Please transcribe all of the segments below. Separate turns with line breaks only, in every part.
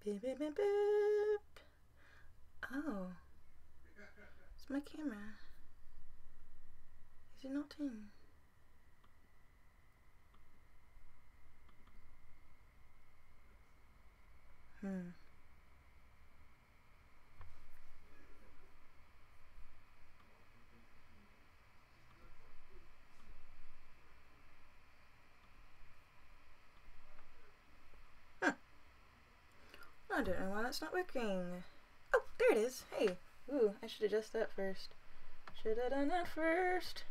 Beep, beep, beep, beep. Oh. It's my camera. Is it not in? I don't know why that's not working. Oh, there it is. Hey. Ooh, I should adjust that first. Should have done that first.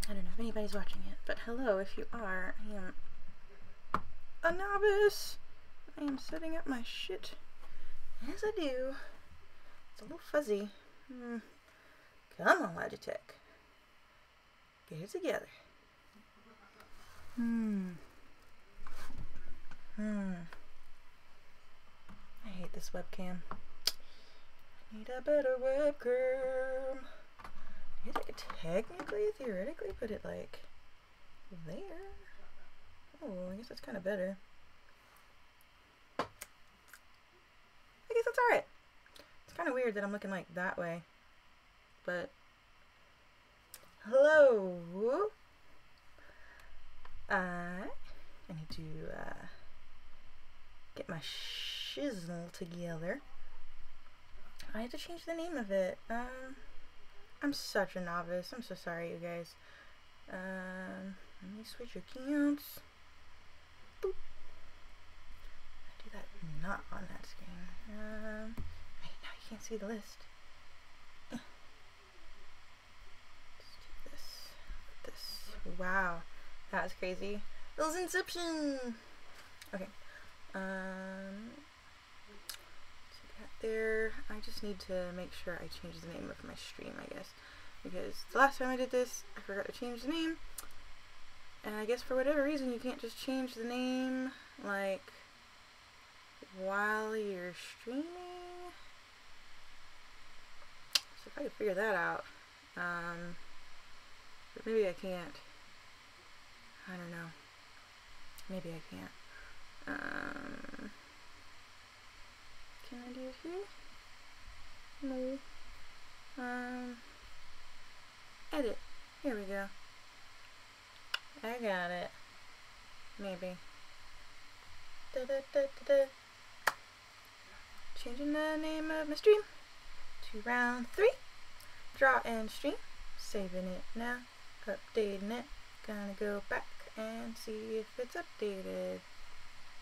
I don't know if anybody's watching it, but hello if you are. I am a novice. I am setting up my shit as I do. It's a little fuzzy. Come on, Logitech. Get it together. I hate this webcam. I need a better webcam. I could technically, theoretically put it like there. Oh, I guess that's kind of better. I guess that's alright. It's kind of weird that I'm looking like that way. But hello. I need to get my shizzle together. I had to change the name of it. I'm such a novice. I'm so sorry, you guys. Let me switch accounts. Boop. I do that not on that screen. Wait, now you can't see the list. Let's do this. Wow. That was crazy. It was Inception! Okay. So that there. I just need to make sure I change the name of my stream, I guess. Because the last time I did this, I forgot to change the name. And I guess for whatever reason, you can't just change the name, like, while you're streaming. So if I could figure that out. But maybe I can't. I don't know. Maybe I can't. Can I do it here? No. Edit. Here we go. I got it. Maybe. Da, da, da, da, da. Changing the name of my stream to round 3. Draw and stream. Saving it now. Updating it. Gonna go back and see if it's updated.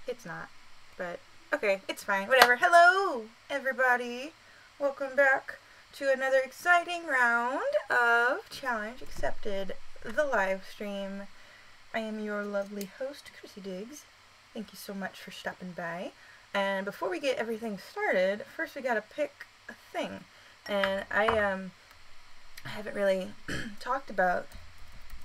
It's not, but okay, it's fine, whatever. Hello, everybody. Welcome back to another exciting round of Challenge Accepted, the live stream. I am your lovely host, Chrissy Diggs. Thank you so much for stopping by. And before we get everything started, first we gotta pick a thing. And I haven't really talked about.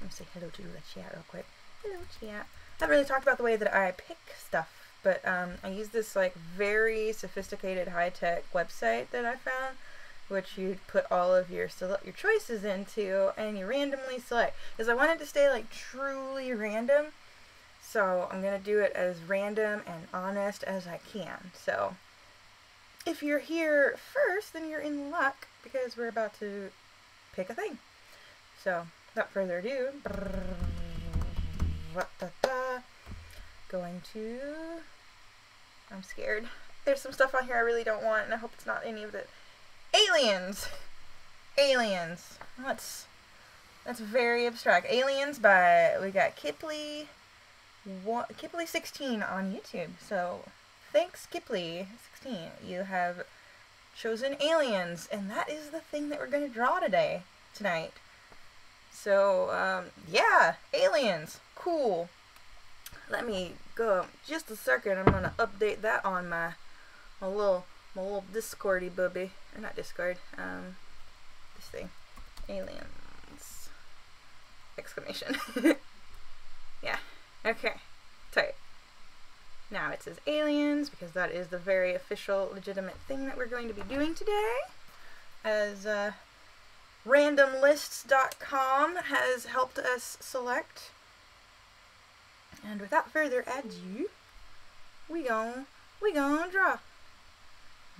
Let me say hello to the chat real quick. Hello, chat. I haven't really talked about the way that I pick stuff, but I use this like very sophisticated high-tech website that I found, which you put all of your choices into, and you randomly select. Because I wanted to stay like truly random, so I'm gonna do it as random and honest as I can. So if you're here first, then you're in luck because we're about to pick a thing. So without further ado, going to. I'm scared. There's some stuff on here I really don't want, and I hope it's not any of it. Aliens! Aliens. That's very abstract. Aliens by, we got Kipley 16 on YouTube. So, thanks Kipley 16. You have chosen aliens, and that is the thing that we're going to draw tonight. So, yeah, aliens. Cool. Let me go just a second. I'm going to update that on my little Discordy bubby. Or not Discord. This thing. Aliens. Exclamation. Yeah. Okay. Tight. Now it says aliens because that is the very official, legitimate thing that we're going to be doing today. As randomlists.com has helped us select. And without further ado, we gon' draw.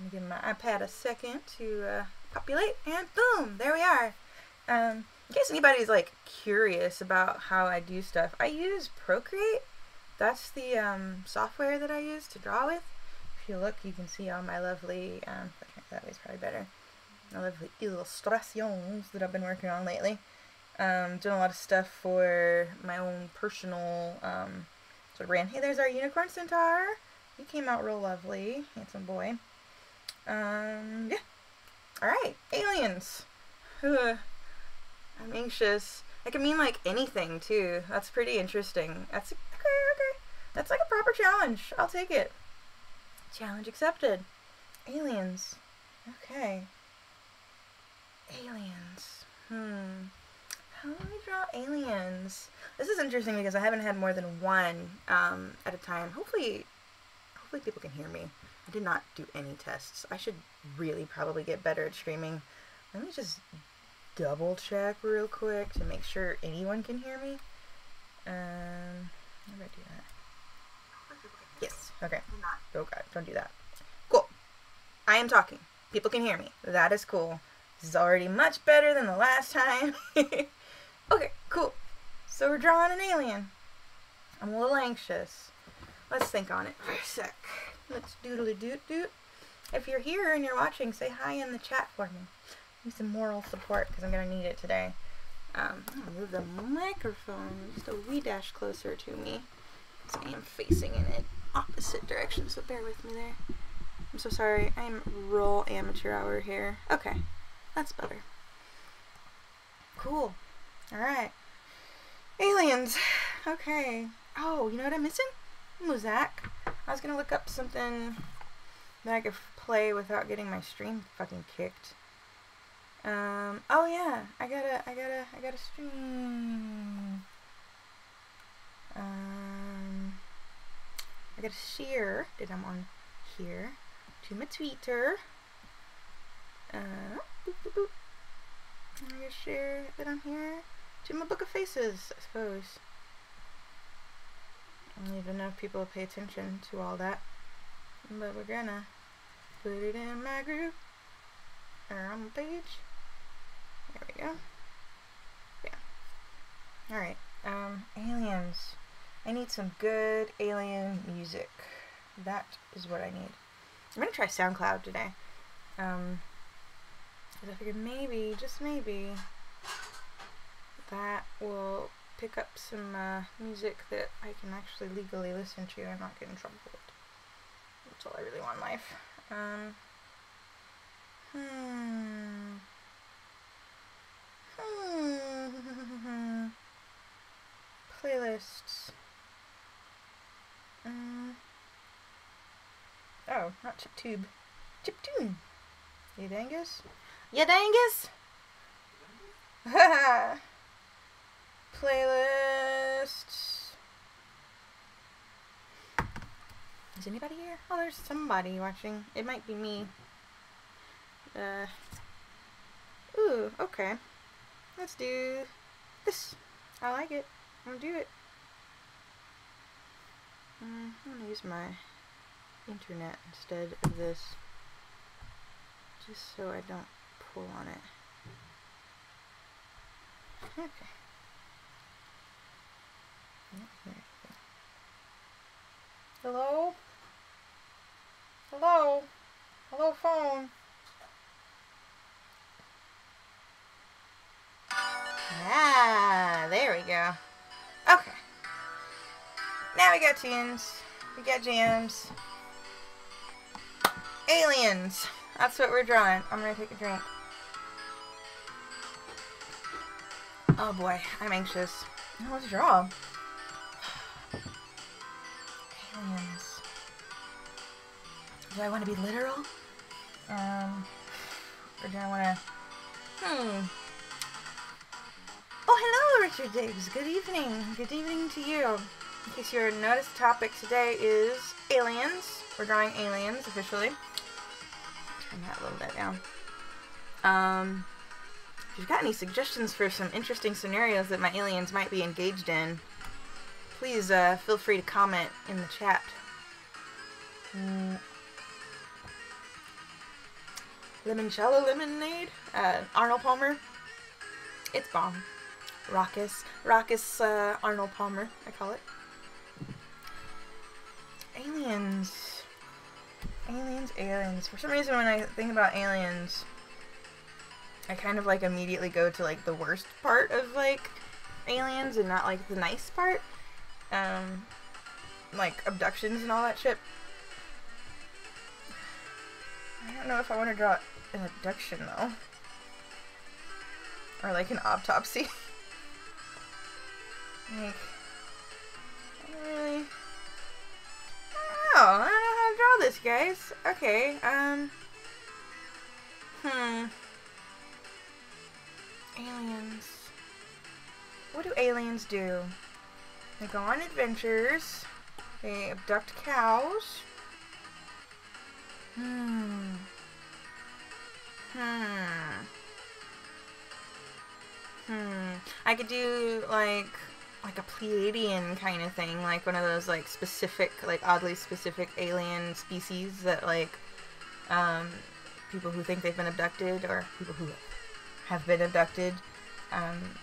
Let me give my iPad a second to populate, and boom, there we are. In case anybody's like curious about how I do stuff, I use Procreate. That's the software that I use to draw with. If you look, you can see all my lovely, that way's probably better, my lovely illustrations that I've been working on lately. Doing a lot of stuff for my own personal sort of brand. Hey, there's our unicorn centaur. He came out real lovely, handsome boy. Yeah. Alright, aliens. I'm anxious. It can mean like anything too. That's pretty interesting. That's okay. That's like a proper challenge. I'll take it. Challenge accepted. Aliens. Okay. Aliens. How do we draw aliens? This is interesting because I haven't had more than one at a time. Hopefully people can hear me. I did not do any tests. I should really probably get better at streaming. Let me just double check real quick to make sure anyone can hear me. How do I do that? Yes. Okay. Oh god, don't do that. Cool. I am talking. People can hear me. That is cool. This is already much better than the last time. Okay, cool. So we're drawing an alien. I'm a little anxious. Let's think on it for a sec. Let's doodly doot doot. If you're here and you're watching, say hi in the chat for me. Need some moral support because I'm going to need it today. I'm going to move the microphone just a wee dash closer to me. So I am facing in an opposite direction, so bear with me there. I'm so sorry. I'm real amateur hour here. Okay, that's better. Cool. Alright. Aliens. Okay. Oh, you know what I'm missing? Mosaic. I was gonna look up something that I could play without getting my stream fucking kicked. Oh yeah, I gotta stream. I gotta share that I'm on here to my Twitter. Boop, boop, boop. I'm gonna share that I'm here to my book of faces, I suppose. I don't even know if people pay attention to all that, but we're gonna put it in my group or on my page. There we go. Yeah. Alright, aliens. I need some good alien music. That is what I need. I'm gonna try SoundCloud today. Because I figured maybe, just maybe, that will pick up some music that I can actually legally listen to and not get in trouble with. That's all I really want in life. Playlists. Oh, not Chiptube. Chiptune. Yadangus? Yadangus? Haha. Playlists. Is anybody here? Oh, there's somebody watching. It might be me. Ooh, okay. Let's do this. I like it. I'm gonna do it. I'm gonna use my internet instead of this, just so I don't pull on it. Okay. Hello? Hello? Hello, phone? Ah, there we go. Okay. Now we got tunes. We got jams. Aliens. That's what we're drawing. I'm gonna take a drink. Oh boy, I'm anxious. Now let's draw. Aliens. Do I want to be literal? Or do I want to... Oh, hello, Richard Diggs. Good evening. Good evening to you. In case you already noticed, the topic today is aliens. We're drawing aliens, officially. Turn that a little bit down. If you've got any suggestions for some interesting scenarios that my aliens might be engaged in, please feel free to comment in the chat. Limoncello lemonade, Arnold Palmer. It's bomb. Raucous Arnold Palmer, I call it. Aliens. Aliens. For some reason, when I think about aliens, I kind of like immediately go to like the worst part of like aliens and not like the nice part. Like abductions and all that shit. I don't know if I want to draw an abduction though. Or like an autopsy. Like, I don't know how to draw this, guys. Okay, aliens. What do aliens do? They go on adventures. They abduct cows. I could do like a Pleiadian kind of thing, like one of those like specific, like oddly specific alien species that like people who think they've been abducted or people who have been abducted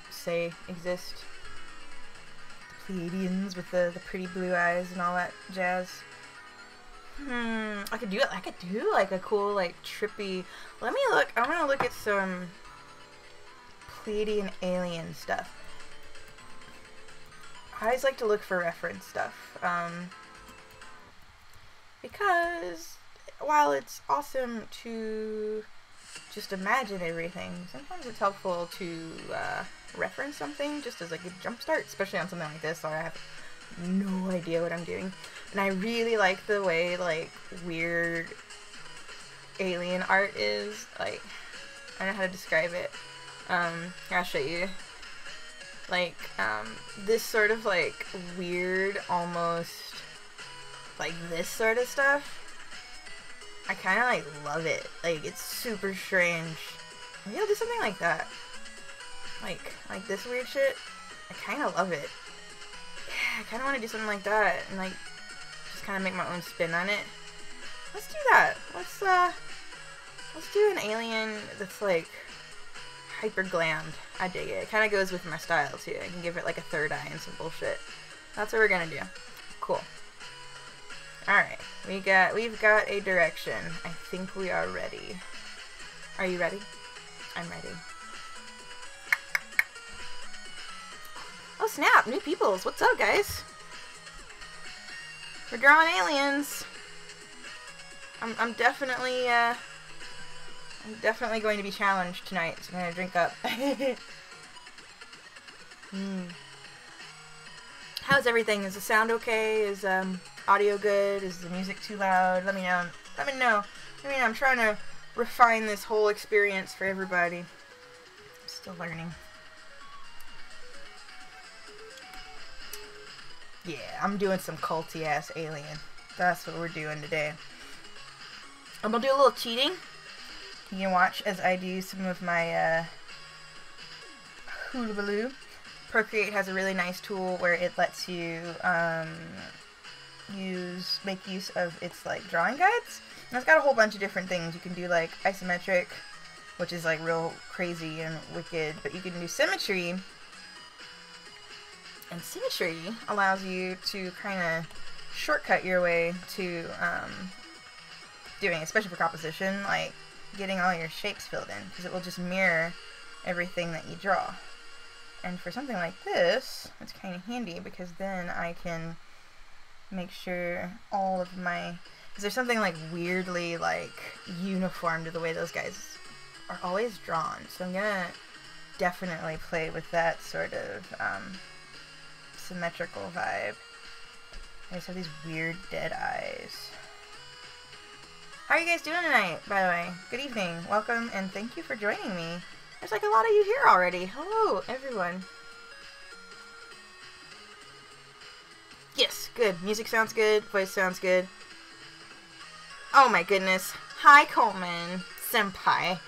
say exist. The Pleiadians with the pretty blue eyes and all that jazz. I could do like a cool like trippy. Let me look. I'm gonna look at some Pleiadian alien stuff. I always like to look for reference stuff, because while it's awesome to just imagine everything, sometimes it's helpful to reference something just as like a jump start, especially on something like this where I have no idea what I'm doing. And I really like the way like weird alien art is. Like, I don't know how to describe it. Here, I'll show you. Like, this sort of, like, weird, almost, like, this sort of stuff. I kind of, like, love it. Like, it's super strange. Maybe I'll do something like that. Like this weird shit. I kind of love it. Yeah, I kind of want to do something like that. And, like, just kind of make my own spin on it. Let's do that. Let's do an alien that's, like, hyper glammed. I dig it. It kind of goes with my style too. I can give it like a third eye and some bullshit. That's what we're gonna do. Cool. Alright. We've got a direction. I think we are ready. Are you ready? I'm ready. Oh snap! New peoples! What's up, guys? We're drawing aliens. I'm definitely going to be challenged tonight, so I'm gonna drink up. How's everything? Is the sound okay? Is audio good? Is the music too loud? Let me know. Let me know. I mean, I'm trying to refine this whole experience for everybody. I'm still learning. Yeah, I'm doing some culty ass alien. That's what we're doing today. I'm gonna do a little cheating. You can watch as I do some of my hula-baloo. Procreate has a really nice tool where it lets you make use of its like drawing guides. And it's got a whole bunch of different things. You can do like isometric, which is like real crazy and wicked, but you can do symmetry. And symmetry allows you to kind of shortcut your way to doing, especially for composition, like getting all your shapes filled in, because it will just mirror everything that you draw. And for something like this, it's kind of handy because then I can make sure all of my, because there's something like weirdly like uniform to the way those guys are always drawn. So I'm gonna definitely play with that sort of symmetrical vibe. I just have these weird dead eyes. How are you guys doing tonight, by the way? Good evening, welcome, and thank you for joining me. There's like a lot of you here already. Hello, everyone. Yes, good. Music sounds good. Voice sounds good. Oh my goodness. Hi, Coleman. Senpai.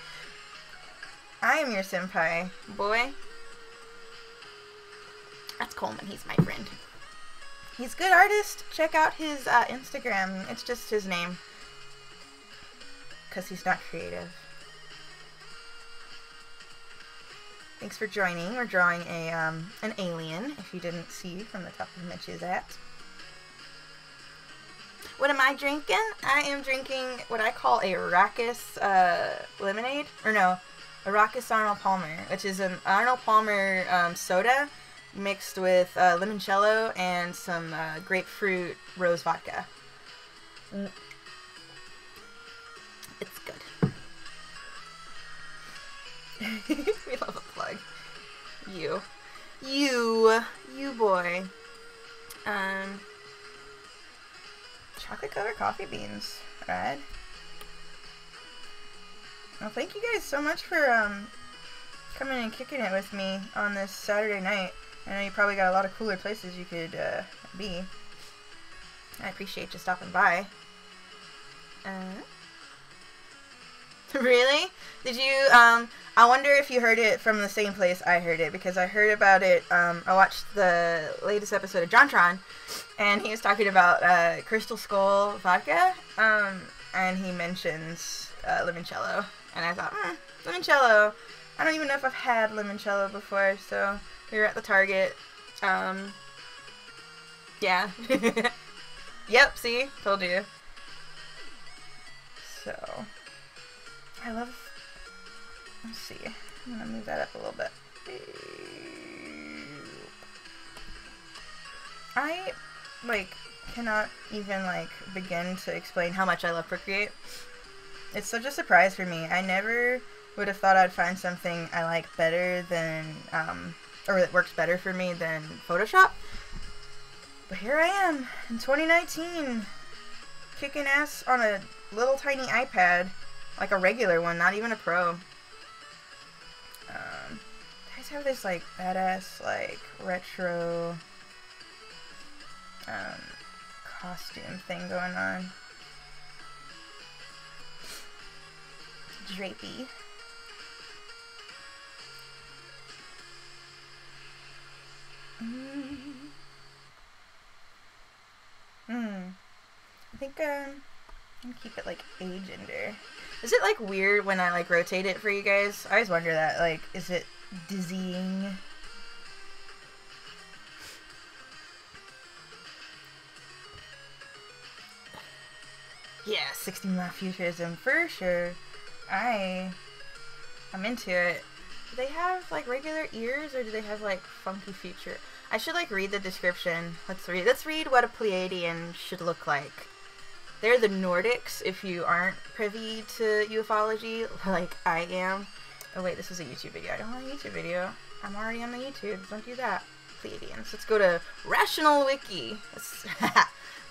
I am your senpai, boy. That's Coleman. He's my friend. He's a good artist. Check out his Instagram. It's just his name. Because he's not creative. Thanks for joining. We're drawing a an alien, if you didn't see from the top of Mitch's at. What am I drinking? I am drinking what I call a Arrakis lemonade. Or no, Arrakis Arnold Palmer, which is an Arnold Palmer soda mixed with limoncello and some grapefruit rose vodka. It's good. We love a plug. You boy. Chocolate covered coffee beans. Right. Well, thank you guys so much for coming and kicking it with me on this Saturday night. I know you probably got a lot of cooler places you could be. I appreciate you stopping by. Really? Did you, I wonder if you heard it from the same place I heard it, because I heard about it, I watched the latest episode of JonTron, and he was talking about, Crystal Skull vodka, and he mentions, limoncello, and I thought, limoncello, I don't even know if I've had limoncello before, so we were at the Target, yeah, yep, see, told you, so... I love, let's see, I'm going to move that up a little bit. I, cannot even, begin to explain how much I love Procreate. It's such a surprise for me. I never would have thought I'd find something I like better than, or that works better for me than Photoshop. But here I am, in 2019, kicking ass on a little tiny iPad. Like a regular one, not even a pro. Guys have this badass retro costume thing going on. Drapey. I think I'm gonna keep it agender. Is it weird when I rotate it for you guys? I always wonder that. Is it dizzying? Yeah, 16 Law Futurism for sure. I'm into it. Do they have regular ears, or do they have funky future? I should read the description. Let's read what a Pleiadian should look like. They're the Nordics, if you aren't privy to ufology, like I am. Oh wait, this is a YouTube video. I don't want a YouTube video. I'm already on the YouTube. Don't do that. Pleiadians. Let's go to Rational Wiki.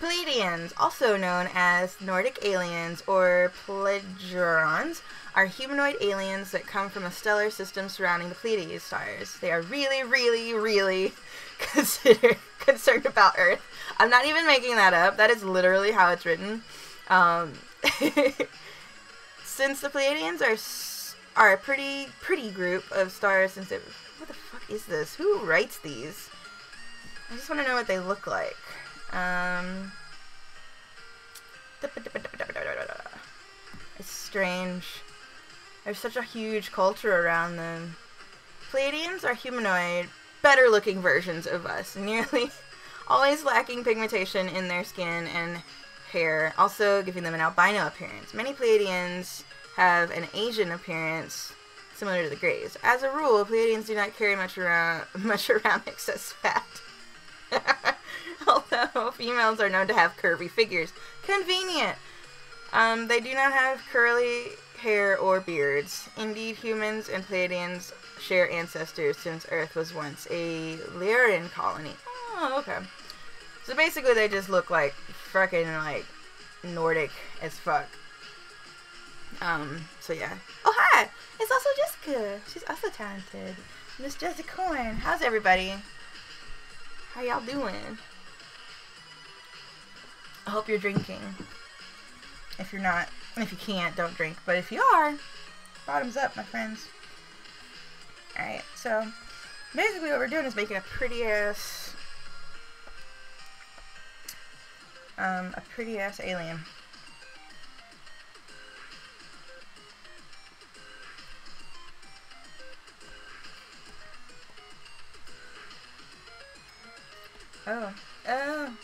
Pleiadians, also known as Nordic aliens or Pleiadians, are humanoid aliens that come from a stellar system surrounding the Pleiades stars. They are really, really, really concerned about Earth. I'm not even making that up. That is literally how it's written. Since the Pleiadians are a pretty group of stars, what the fuck is this? Who writes these? I just want to know what they look like. It's strange. There's such a huge culture around them. Pleiadians are humanoid, better-looking versions of us, nearly always lacking pigmentation in their skin and hair, also giving them an albino appearance. Many Pleiadians have an Asian appearance, similar to the Greys. As a rule, Pleiadians do not carry much around excess fat. Although females are known to have curvy figures. Convenient! They do not have curly hair or beards. Indeed, humans and Pleiadians share ancestors since Earth was once a Lyran colony. Oh, okay. So basically they just look like fucking Nordic as fuck. So yeah. Oh hi! It's also Jessica. She's also talented. Miss Jessica Coyne. How's everybody? How y'all doing? I hope you're drinking. If you're not, and if you can't, don't drink. But if you are, bottoms up, my friends. Alright, so basically what we're doing is making a pretty ass alien.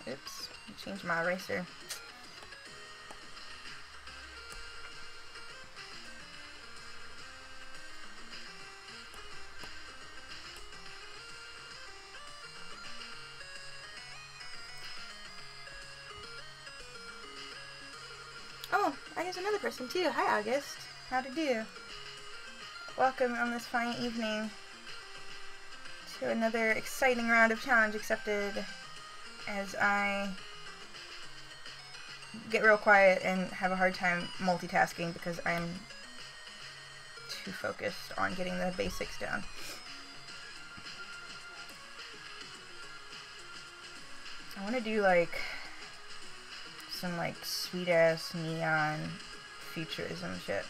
Oops. I changed my eraser. Oh, I guess another person too. Hi, August. How to do? Welcome on this fine evening to another exciting round of challenge accepted, as I get real quiet and have a hard time multitasking because I'm too focused on getting the basics down. I want to do like some like sweet ass neon futurism shit.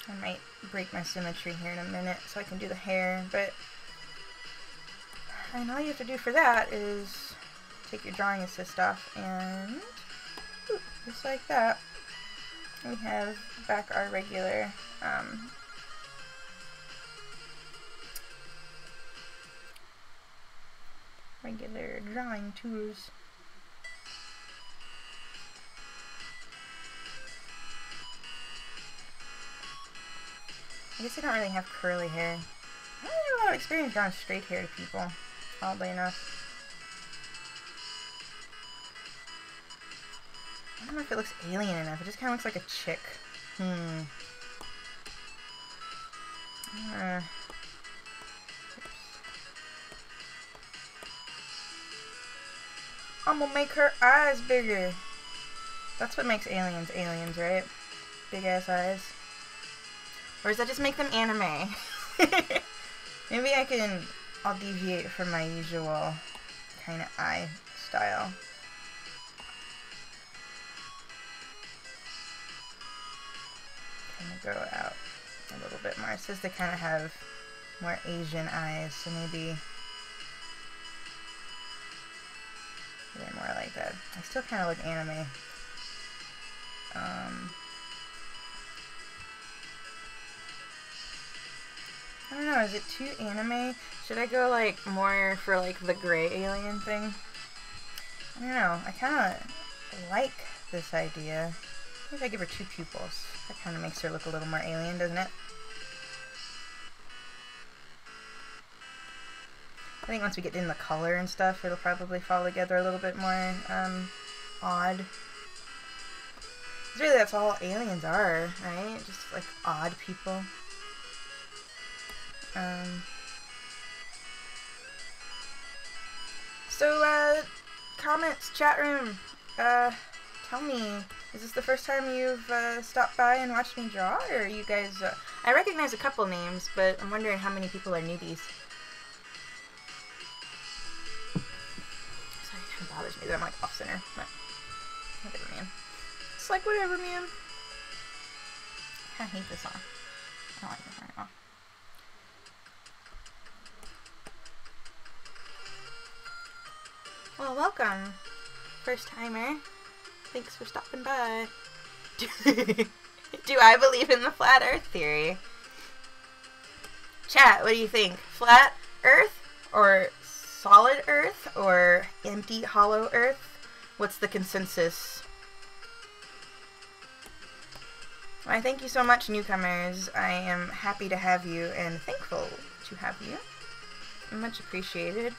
I might break my symmetry here in a minute so I can do the hair, but and all you have to do for that is take your drawing assist off and just like that we have back our regular regular drawing tools. I guess I don't really have curly hair. I don't have a lot of experience drawing straight hair to people, oddly enough. I don't know if it looks alien enough. It just kind of looks like a chick. I'm gonna make her eyes bigger. That's what makes aliens aliens, right? Big ass eyes. Or does that just make them anime? Maybe I'll deviate from my usual kind of eye style. Kind of go out a little bit more. It says they kind of have more Asian eyes, so maybe they're more like that. I still kind of look anime. I don't know, is it too anime? Should I go like more for like the gray alien thing? I don't know, I kind of like this idea. Maybe I give her 2 pupils. That kind of makes her look a little more alien, doesn't it? I think once we get in the color and stuff, it'll probably fall together a little bit more odd. 'Cause really that's all aliens are, right? Just like odd people. So, comments, chat room, tell me, is this the first time you've stopped by and watched me draw, or are you guys, I recognize a couple names, but I'm wondering how many people are newbies. Sorry, it kind of bothers me that I'm like off center, but whatever, man. It's like whatever, man. I hate this song. I don't like this song at all. Well, welcome, first timer. Thanks for stopping by. Do I believe in the flat earth theory? Chat, what do you think? Flat earth or solid earth or empty hollow earth? What's the consensus? Why, thank you so much, newcomers. I am happy to have you and thankful to have you. Much appreciated.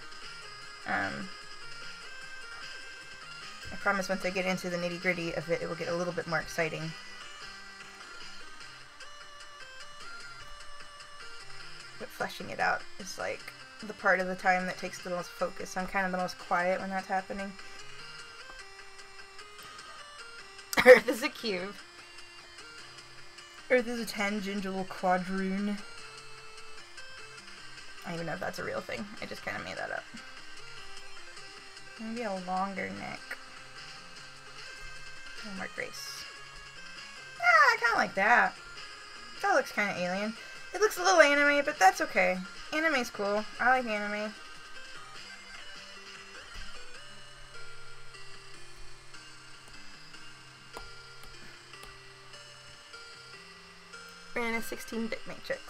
I promise once I get into the nitty-gritty of it, it will get a little bit more exciting. But fleshing it out is like the part of the time that takes the most focus. I'm kind of the most quiet when that's happening. Earth is a cube. Earth is a tangential quadroon. I don't even know if that's a real thing. I just kind of made that up. Maybe a longer neck. A little more grace. I kind of like that. That looks kind of alien. It looks a little anime, but that's okay. Anime's cool. I like anime. We're in a 16-bit matrix.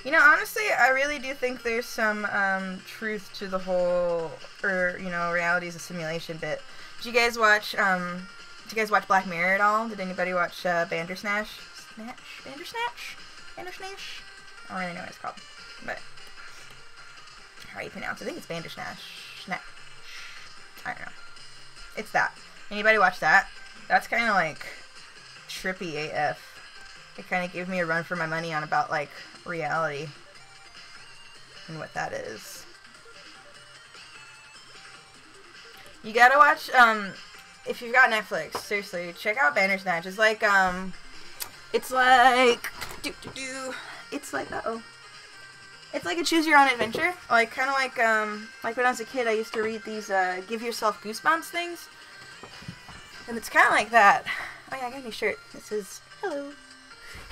You know, honestly, I really do think there's some truth to the whole, reality is a simulation bit. Did you guys watch Black Mirror at all? Did anybody watch Bandersnatch? Bandersnatch? I don't really know what it's called, but how do you pronounce it? I think it's Bandersnatch. I don't know. It's that. Anybody watch that? That's kind of like trippy AF. It kind of gave me a run for my money on about like reality and what that is. You gotta watch, if you've got Netflix, seriously, check out Bandersnatch. It's like, it's like a choose your own adventure. Like, kind of like when I was a kid, I used to read these, give yourself goosebumps things. And it's kind of like that. Oh yeah, I got a new shirt. This is, hello.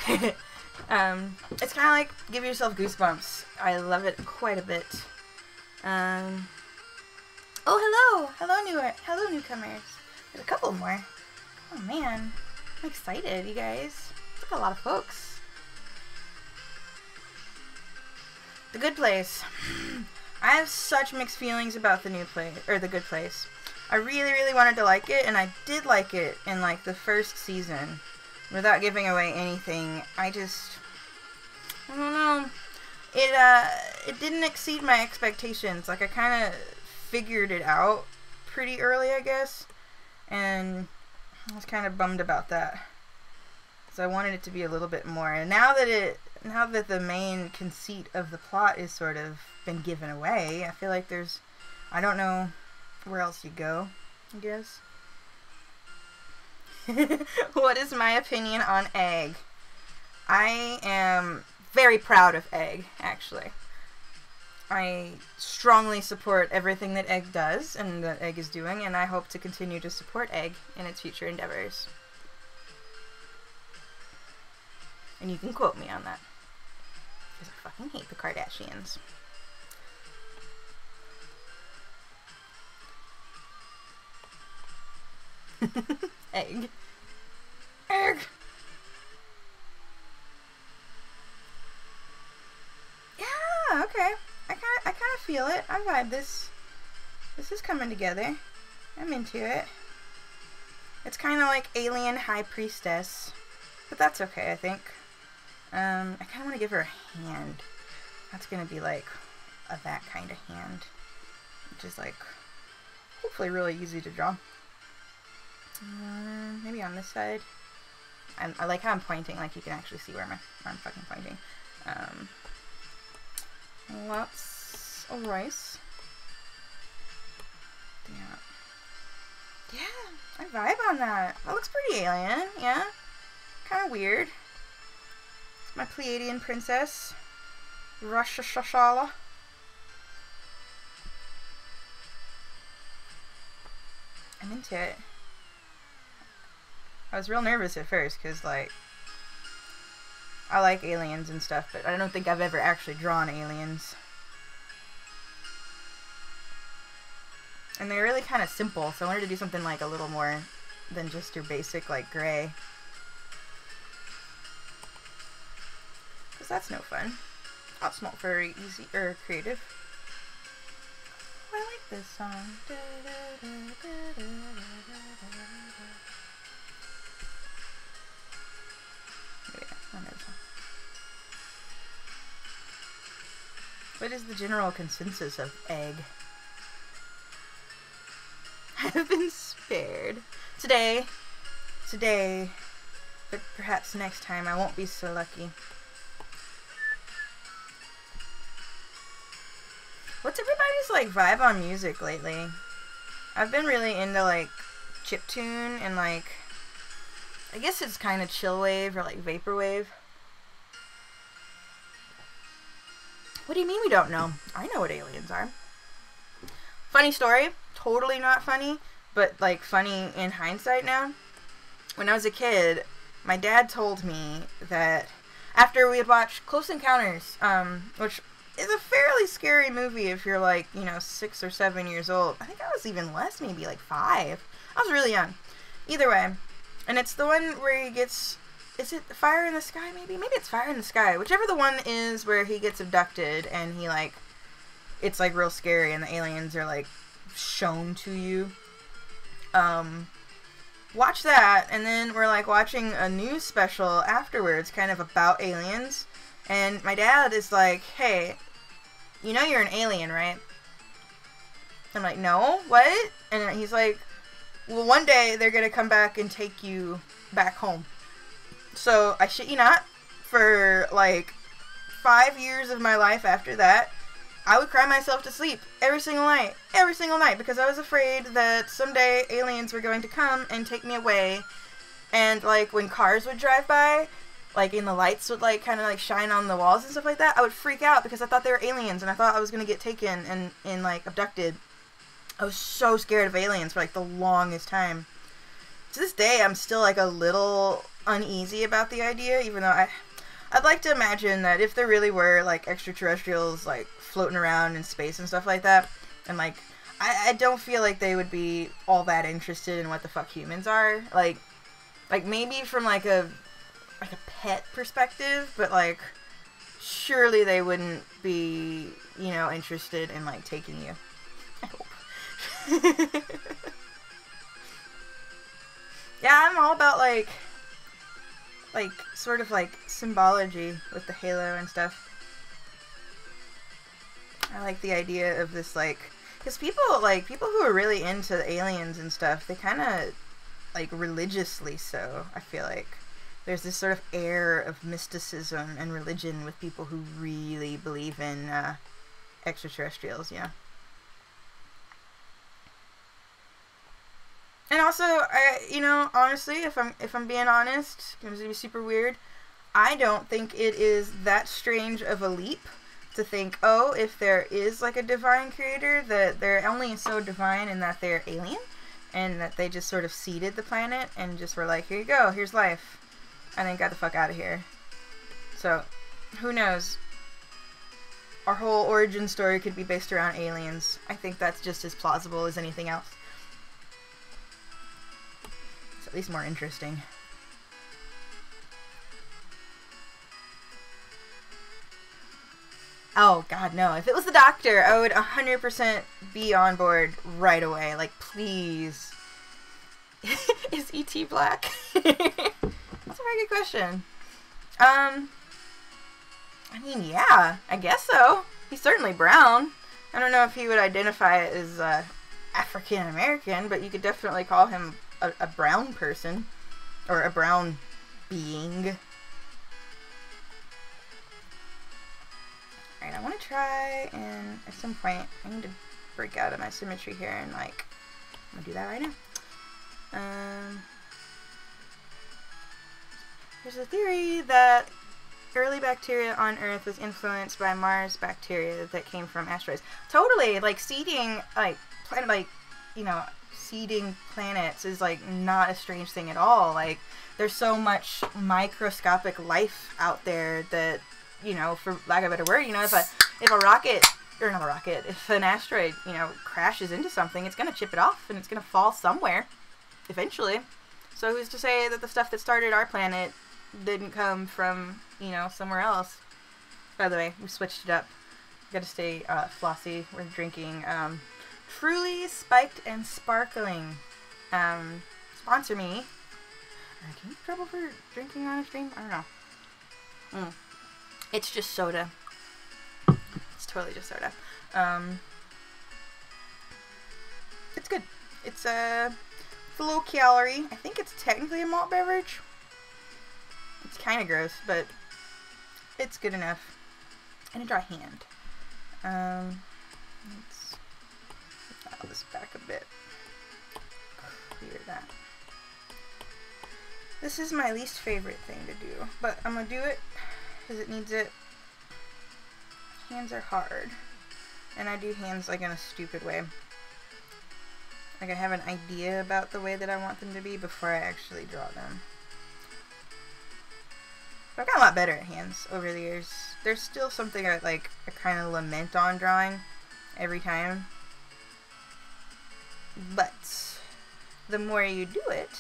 It's kind of like give yourself goosebumps. I love it quite a bit. Oh, hello newcomers. There's a couple more. Oh man, I'm excited, you guys. Look at a lot of folks. The Good Place. I have such mixed feelings about the The Good Place. I really, really wanted to like it, and I did like it in like the first season. Without giving away anything, I don't know. It didn't exceed my expectations. Like, I kind of figured it out pretty early, I guess. And I was kind of bummed about that. So I wanted it to be a little bit more. And now that the main conceit of the plot is sort of been given away, I feel like I don't know where else you go, I guess. What is my opinion on Egg? I am very proud of Egg, actually. I strongly support everything that Egg does and that Egg is doing, and I hope to continue to support Egg in its future endeavors. And you can quote me on that. Because I fucking hate the Kardashians. Egg. Yeah, okay. I kind of feel it. I vibe this. This is coming together. I'm into it. It's kind of like Alien High Priestess, but that's okay, I think. I kind of want to give her a hand. That's gonna be like that kind of hand, which is like hopefully really easy to draw. Maybe on this side. I like how I'm pointing, like you can actually see where I'm fucking pointing. Lots of rice. Yeah, I vibe on that. That looks pretty alien, yeah. Kind of weird. It's my Pleiadian princess, Rashashala. I'm into it. I was real nervous at first because, like, I like aliens and stuff, but I don't think I've ever actually drawn aliens. And they're really kind of simple, so I wanted to do something, like, a little more than just your basic, like, gray. Because that's no fun. That's not very easy or creative. Oh, I like this song. What is the general consensus of Egg? I have been spared. Today, but perhaps next time I won't be so lucky. What's everybody's, like, vibe on music lately? I've been really into, like, chiptune and, like, I guess it's kind of chill wave or, like, vaporwave. What do you mean we don't know? I know what aliens are. Funny story. Totally not funny, but, like, funny in hindsight now. When I was a kid, my dad told me that after we had watched Close Encounters, which is a fairly scary movie if you're like, 6 or 7 years old. I think I was even less, maybe like 5. I was really young. Either way. And it's the one where he gets, is it Fire in the Sky maybe? Maybe it's Fire in the Sky. Whichever the one is where he gets abducted and he like, it's like real scary and the aliens are like shown to you. Watch that, and then we're like watching a news special afterwards kind of about aliens. And my dad is like, hey, you know you're an alien, right? I'm like, no, what? And he's like, well, one day they're going to come back and take you back home. So, I shit you not, for like 5 years of my life after that, I would cry myself to sleep every single night, because I was afraid that someday aliens were going to come and take me away. And like when cars would drive by, like, and the lights would, like, kind of, like, shine on the walls and stuff like that, I would freak out because I thought they were aliens, and I thought I was going to get taken and, like, abducted. I was so scared of aliens for, like, the longest time. To this day, I'm still, like, a little uneasy about the idea, even though I'd like to imagine that if there really were, like, extraterrestrials, like, floating around in space and stuff like that, and, like, I don't feel like they would be all that interested in what the fuck humans are. Like maybe from, like a pet perspective, but like surely they wouldn't be, interested in like taking you. I hope. Yeah, I'm all about like sort of like symbology with the halo and stuff. I like the idea of this, like, because people who are really into aliens and stuff, they kind of like religiously so, I feel like. There's this sort of air of mysticism and religion with people who really believe in extraterrestrials, yeah. And also, honestly, if I'm being honest, it's gonna be super weird. I don't think it is that strange of a leap to think, oh, if there is like a divine creator, that they're only so divine in that they're alien, and that they just sort of seeded the planet and just were like, here you go, here's life. And then got the fuck out of here. So, who knows? Our whole origin story could be based around aliens. I think that's just as plausible as anything else. It's at least more interesting. Oh, God, no. If it was the Doctor, I would 100% be on board right away. Like, please. Is E.T. black? That's a very good question. I mean, yeah, I guess so. He's certainly brown. I don't know if he would identify as African American, but you could definitely call him a brown person. Or a brown being. Alright, I want to try, and at some point, I need to break out of my symmetry here, and like, I'm going to do that right now. There's a theory that early bacteria on Earth was influenced by Mars bacteria that came from asteroids. Totally, like seeding, seeding planets is like not a strange thing at all. Like, there's so much microscopic life out there that, for lack of a better word, if a rocket, or not a rocket, if an asteroid, crashes into something, it's gonna chip it off and it's gonna fall somewhere eventually. So who's to say that the stuff that started our planet didn't come from, somewhere else? By the way, we switched it up. Gotta stay flossy. We're drinking Truly Spiked and Sparkling. Sponsor me. Can you get trouble for drinking on a stream? I don't know. It's just soda. It's totally just soda. It's good. It's a low calorie. I think it's technically a malt beverage. It's kind of gross, but it's good enough. And a dry hand. Let's dial this back a bit. Clear that. This is my least favorite thing to do, but I'm gonna do it because it needs it. Hands are hard, and I do hands like in a stupid way. Like I have an idea about the way that I want them to be before I actually draw them. I've gotten a lot better at hands over the years. There's still something I kind of lament on drawing every time. But the more you do it,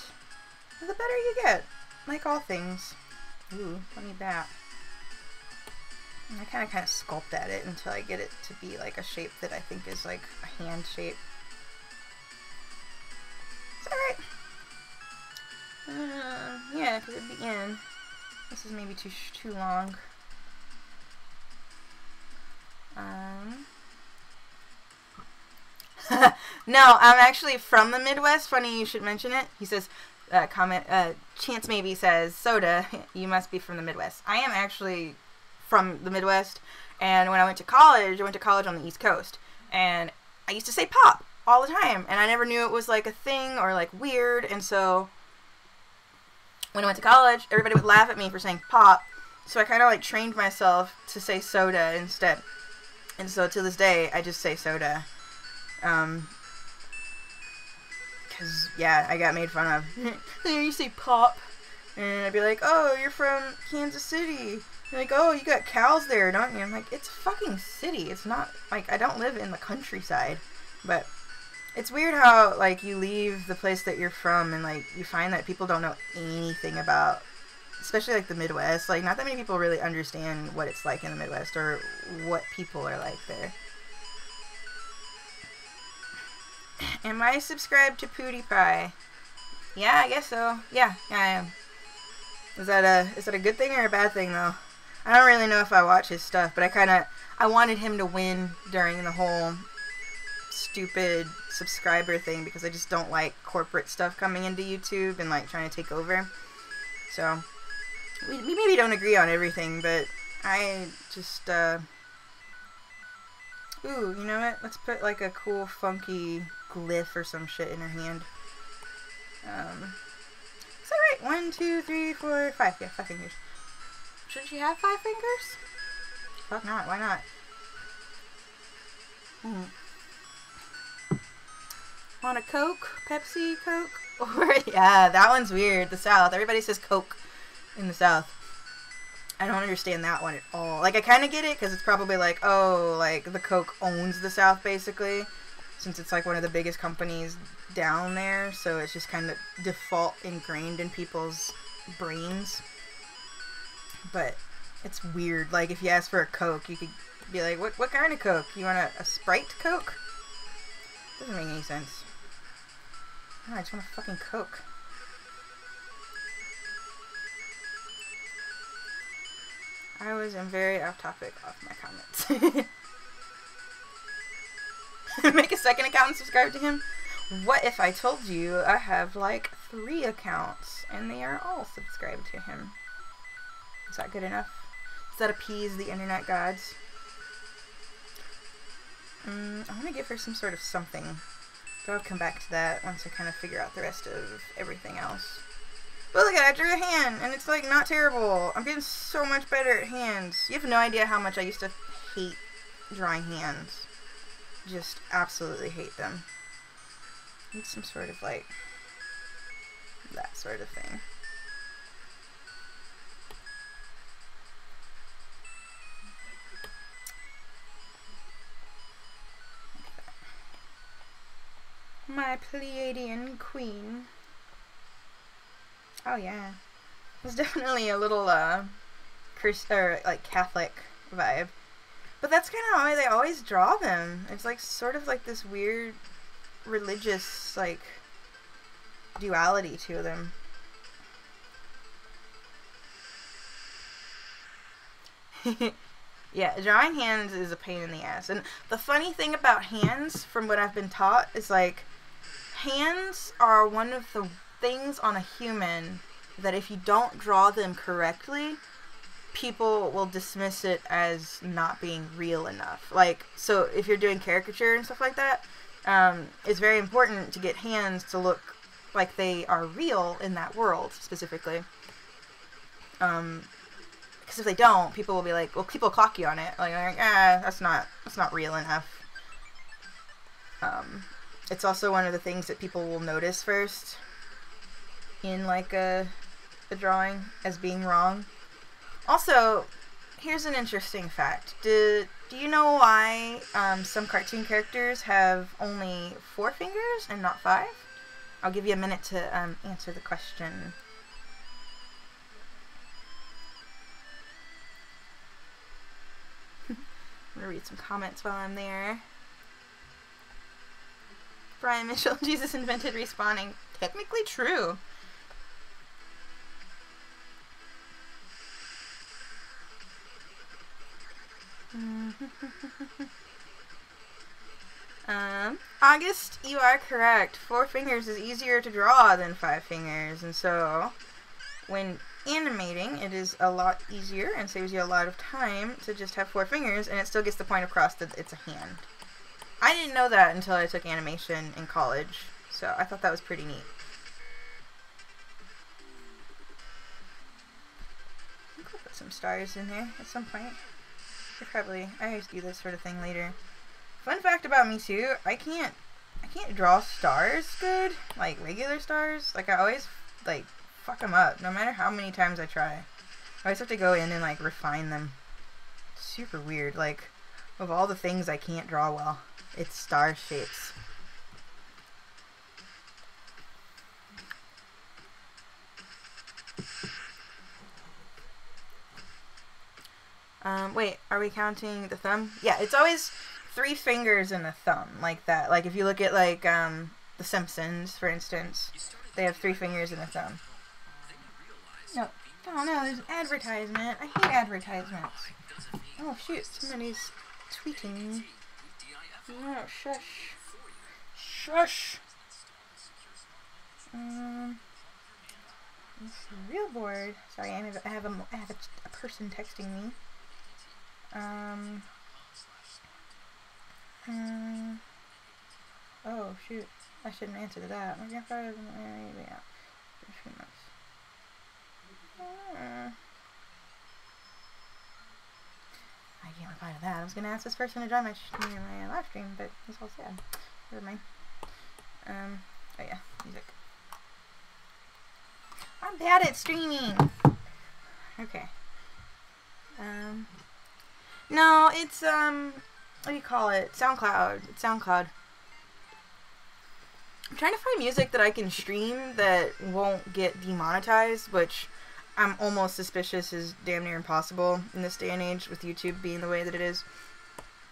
the better you get. Like all things. Ooh, I need that. And I kind of sculpt at it until I get it to be like a shape that I think is like a hand shape. Is that right? Yeah, because at the end, this is maybe too long. No, I'm actually from the Midwest. Funny you should mention it. He says, Chance maybe says, Soda, you must be from the Midwest. I am actually from the Midwest, and when I went to college on the East Coast, and I used to say pop all the time, and I never knew it was like a thing or like weird, and so when I went to college, everybody would laugh at me for saying pop, so I kind of like trained myself to say soda instead, and so to this day, I just say soda. Cause yeah, I got made fun of. You say pop, and I'd be like, "Oh, you're from Kansas City." They're like, "Oh, you got cows there, don't you?" I'm like, "It's a fucking city. It's not like I don't live in the countryside." But it's weird how like you leave the place that you're from, and like you find that people don't know anything about, especially like the Midwest. Like not that many people really understand what it's like in the Midwest or what people are like there. Am I subscribed to PewDiePie? Yeah, I guess so. Yeah, I am. Is that a good thing or a bad thing though? I don't really know if I watch his stuff, but I wanted him to win during the whole stupid subscriber thing because I just don't like corporate stuff coming into YouTube and like trying to take over. So we maybe don't agree on everything, but I just ooh, you know what? Let's put like a cool funky glyph or some shit in her hand. Is that right? 1, 2, 3, 4, 5. Yeah, 5 fingers. Should she have 5 fingers? Fuck not. Why not? Want a Coke? Pepsi? Coke? Or yeah, that one's weird. The South. Everybody says Coke in the South. I don't understand that one at all. Like, I kind of get it because it's probably like, oh, like the Coke owns the South basically, since it's like one of the biggest companies down there. So it's just kind of default ingrained in people's brains. But it's weird. Like, if you ask for a Coke, you could be like, what kind of Coke? You want a Sprite Coke? Doesn't make any sense. No, I just want a fucking Coke. I am very off topic off my comments. Make a second account and subscribe to him? What if I told you I have like 3 accounts and they are all subscribed to him? Is that good enough? Does that appease the internet gods? I want to give her some sort of something. But I'll come back to that once I kind of figure out the rest of everything else. But look at it, I drew a hand, and it's like not terrible. I'm getting so much better at hands. You have no idea how much I used to hate drawing hands. Just absolutely hate them. Need some sort of like that sort of thing. My Pleiadian queen. Oh yeah, there's definitely a little like Catholic vibe, but that's kind of how they always draw them. It's like sort of like this weird religious like duality to them. Yeah, drawing hands is a pain in the ass. And the funny thing about hands, from what I've been taught, is like hands are one of the things on a human that if you don't draw them correctly, people will dismiss it as not being real enough. Like, so if you're doing caricature and stuff like that, it's very important to get hands to look like they are real in that world specifically. Because if they don't, people will be like, well, people clock you on it. Like, that's not real enough. It's also one of the things that people will notice first in like a drawing as being wrong. Also, here's an interesting fact. Do you know why some cartoon characters have only 4 fingers and not 5? I'll give you a minute to answer the question. I'm gonna read some comments while I'm there. Brian Mitchell, Jesus invented respawning. Technically true. August, you are correct. 4 fingers is easier to draw than 5 fingers, and so when animating, it is a lot easier and saves you a lot of time to just have 4 fingers, and it still gets the point across that it's a hand. I didn't know that until I took animation in college, so I thought that was pretty neat. I could put some stars in there at some point. I always do this sort of thing later. Fun fact about me too, I can't draw stars good, like regular stars. Like I always like fuck them up, no matter how many times I try. I always have to go in and like refine them. It's super weird. Like of all the things I can't draw well, it's star shapes. Wait, are we counting the thumb? Yeah, it's always 3 fingers and a thumb, like that. Like if you look at like The Simpsons, for instance, they have 3 fingers and a thumb. No, oh no, there's an advertisement. I hate advertisements. Oh shoot, somebody's tweeting. No, shush. Shush. It's real bored. Sorry, I have a person texting me. Oh shoot, I shouldn't answer to that. My grandfather isn't married. Yeah, for 3 months. I can't reply to that. I was gonna ask this person to join my live stream, but he's all sad. Never mind. Oh yeah, music. I'm bad at streaming. Okay. No, it's what do you call it? SoundCloud. It's SoundCloud. I'm trying to find music that I can stream that won't get demonetized, which I'm almost suspicious is damn near impossible in this day and age with YouTube being the way that it is.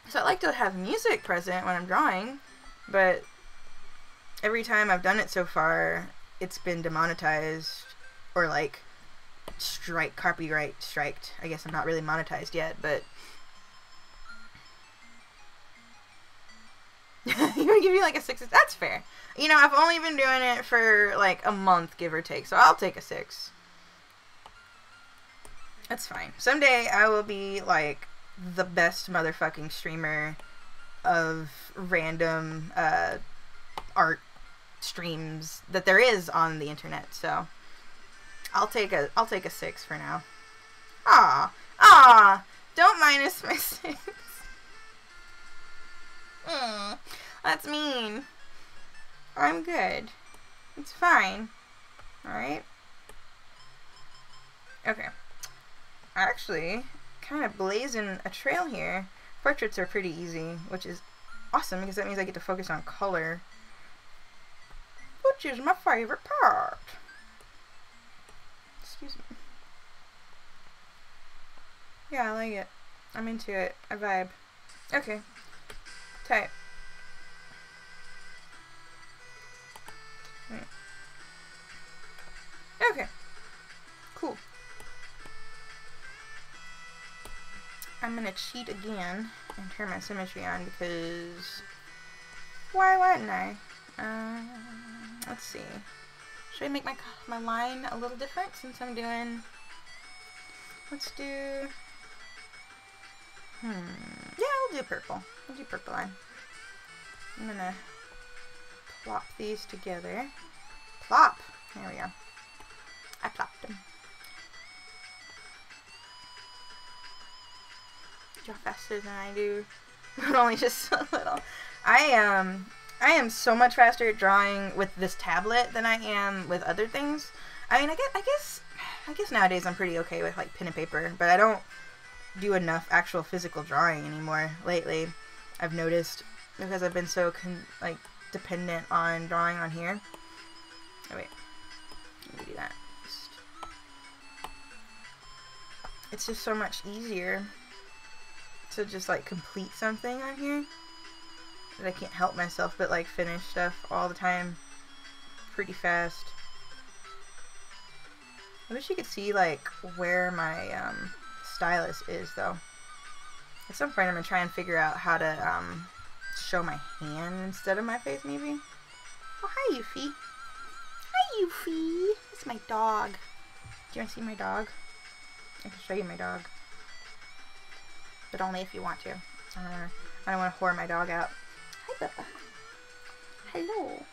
So I like to have music present when I'm drawing, but every time I've done it so far, it's been demonetized or like copyright striked. I guess I'm not really monetized yet, but you would give me like a 6. That's fair. You know, I've only been doing it for like a month, give or take, so I'll take a 6. That's fine. Someday I will be like the best motherfucking streamer of random art streams that there is on the internet. So I'll take a 6 for now. Ah, don't minus my 6. That's mean. I'm good. It's fine. Alright? Okay. Actually, kind of blazing a trail here. Portraits are pretty easy, which is awesome because that means I get to focus on color, which is my favorite part. Excuse me. Yeah, I like it. I'm into it. I vibe. Okay. Type. Okay. Cool. I'm gonna cheat again and turn my symmetry on because why wouldn't I? Let's see. Should I make my line a little different since I'm doing? Let's do. Yeah, we'll do purple. We'll do purple line. I'm gonna plop these together. Plop. There we go. I plopped them. Draw faster than I do, but only just a little. I am so much faster at drawing with this tablet than I am with other things. I mean, I guess I guess nowadays I'm pretty okay with like pen and paper, but I don't do enough actual physical drawing anymore lately. I've noticed, because I've been so like dependent on drawing on here. Oh wait, let me do that. It's just so much easier to just like complete something on here that I can't help myself but like finish stuff all the time pretty fast. I wish you could see like where my stylus is though. At some point I'm gonna try and figure out how to show my hand instead of my face maybe. Oh, hi Yuffie. Hi Yuffie. It's my dog. Do you want to see my dog? I can show you my dog. But only if you want to. I don't want to whore my dog out. Hi Bubba. Hello.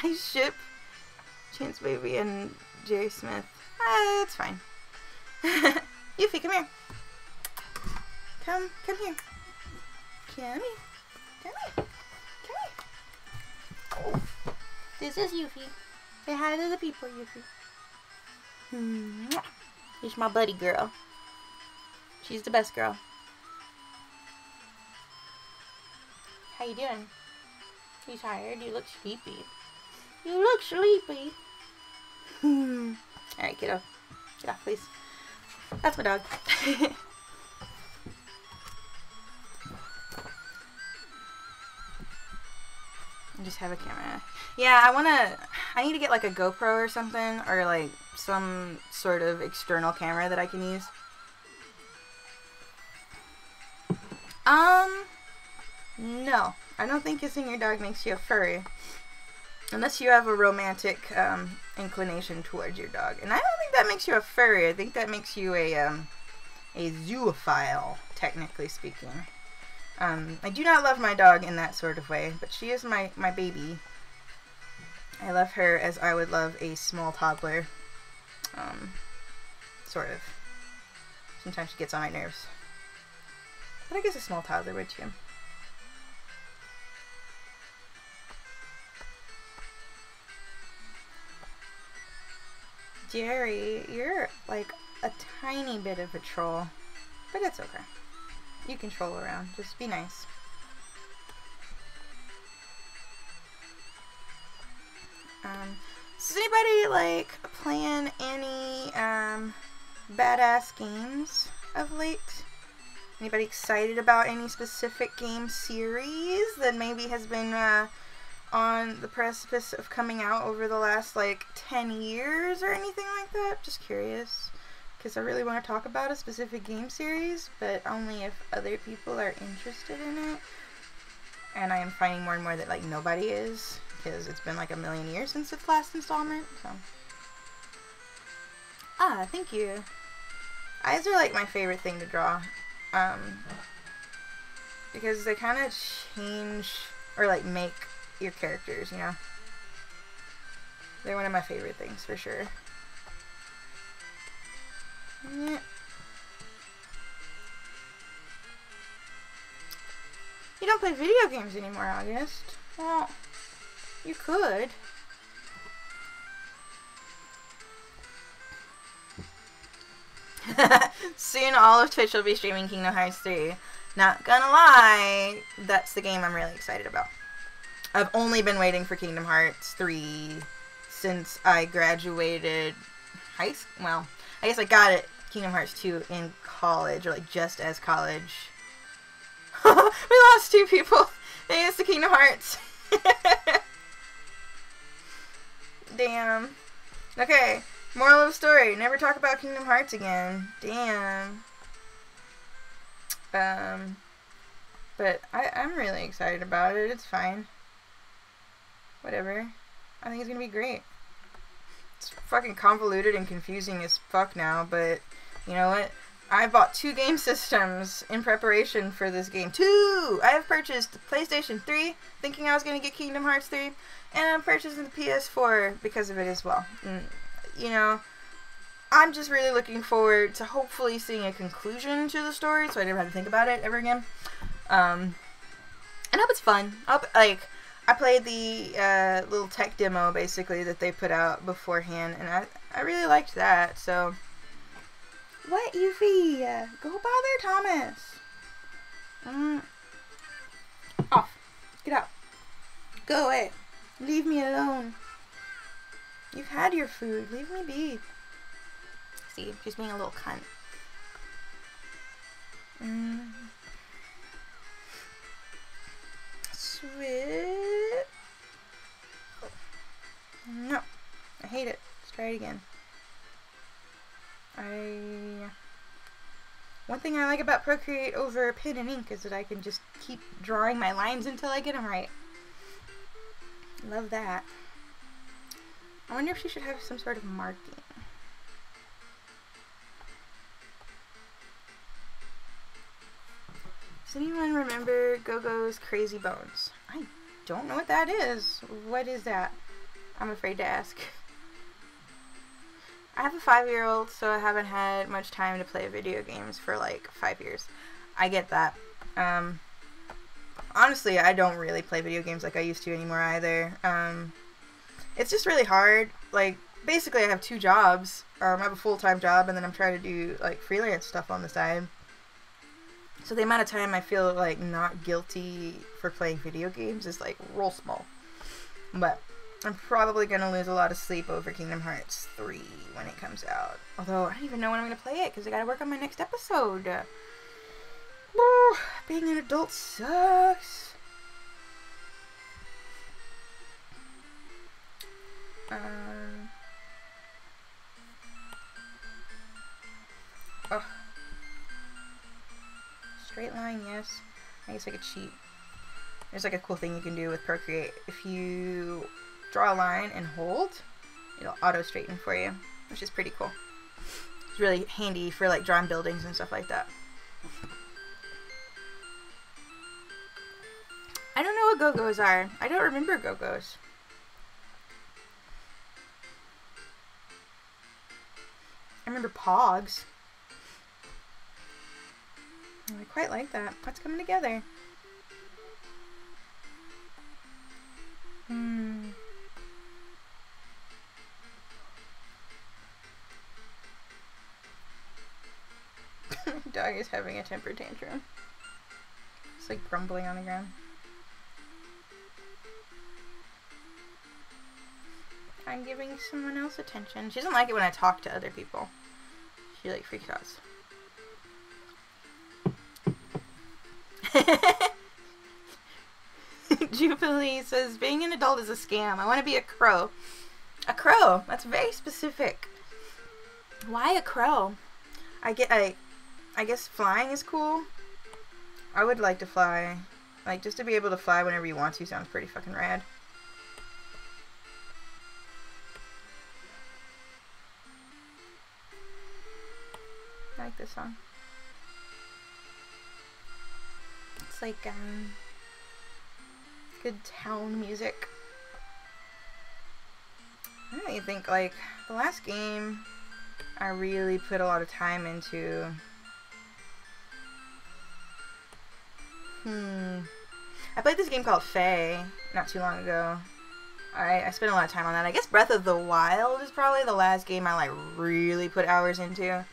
I ship Chance Baby and Jerry Smith. It's fine. Yuffie, come here. Come here. Come here. Come here. Come here. Oh. This is Yuffie. Say hi to the people, Yuffie. She's my buddy girl. She's the best girl. How you doing? You tired? You look sleepy. You look sleepy. Alright, kiddo. Get off, please. That's my dog. I just have a camera. Yeah, I need to get like a GoPro or something, or like some sort of external camera that I can use. No. I don't think kissing your dog makes you a furry. Unless you have a romantic inclination towards your dog. And I don't think that makes you a furry. I think that makes you a zoophile, technically speaking. I do not love my dog in that sort of way, but she is my baby. I love her as I would love a small toddler. Sort of. Sometimes she gets on my nerves. But I guess a small toddler would too. Jerry, you're like a tiny bit of a troll, but it's okay. You can troll around, just be nice. Does anybody like playing any badass games of late? Anybody excited about any specific game series that maybe has been on the precipice of coming out over the last like 10 years or anything like that? Just curious, because I really want to talk about a specific game series, but only if other people are interested in it. And I am finding more and more that like nobody is, because it's been like a million years since its last installment. So thank you. Eyes are like my favorite thing to draw, because they kind of change or like make your characters, you know. They're one of my favorite things for sure. Yeah. You don't play video games anymore, August. Well, you could. Soon all of Twitch will be streaming Kingdom Hearts 3. Not gonna lie, that's the game I'm really excited about. I've only been waiting for Kingdom Hearts 3 since I graduated high school. Well, I guess I got it, Kingdom Hearts 2, in college, or like just as college. We lost 2 people. Thanks to Kingdom Hearts. Damn. Okay, moral of the story. Never talk about Kingdom Hearts again. Damn. But I'm really excited about it. It's fine. Whatever. I think it's gonna be great. It's fucking convoluted and confusing as fuck now, but you know what? I bought 2 game systems in preparation for this game. 2! I have purchased the PlayStation 3, thinking I was going to get Kingdom Hearts 3, and I'm purchasing the PS4 because of it as well. And, you know, I'm just really looking forward to hopefully seeing a conclusion to the story, so I never have to think about it ever again. And I hope it's fun. I played the little tech demo, basically, that they put out beforehand, and I really liked that, so... What, Yuffie? Go bother Thomas. Off. Get out. Go away. Leave me alone. You've had your food. Leave me be. See, she's being a little cunt. Sweet. No. I hate it. Let's try it again. One thing I like about Procreate over pen and ink is that I can just keep drawing my lines until I get them right. Love that. I wonder if she should have some sort of marking. Does anyone remember Go-Go's Crazy Bones? I don't know what that is. What is that? I'm afraid to ask. I have a 5-year-old, so I haven't had much time to play video games for like 5 years. I get that. Honestly, I don't really play video games like I used to anymore either. It's just really hard. Like, basically I have 2 jobs. I have a full-time job, and then I'm trying to do like freelance stuff on the side. So the amount of time I feel like not guilty for playing video games is like real small. But I'm probably going to lose a lot of sleep over Kingdom Hearts 3 when it comes out. Although, I don't even know when I'm going to play it, because I got to work on my next episode. Being an adult sucks. Oh. Straight line, yes. I guess I could cheat. There's like a cool thing you can do with Procreate. If you draw a line and hold, it'll auto straighten for you, which is pretty cool. It's really handy for like drawing buildings and stuff like that. I don't know what Go-Go's are. I don't remember Go-Go's. I remember Pogs. I quite like that. What's coming together? Dog is having a temper tantrum. It's like grumbling on the ground. I'm giving someone else attention. She doesn't like it when I talk to other people. She like freaks out. Jubilee says, being an adult is a scam. I want to be a crow. A crow? That's very specific. Why a crow? I guess flying is cool. I would like to fly. Like, just to be able to fly whenever you want to sounds pretty fucking rad. I like this song. It's like, good town music. I don't even think, like, the last game I really put a lot of time into. I played this game called Faye not too long ago. I spent a lot of time on that. I guess Breath of the Wild is probably the last game I, like, really put hours into.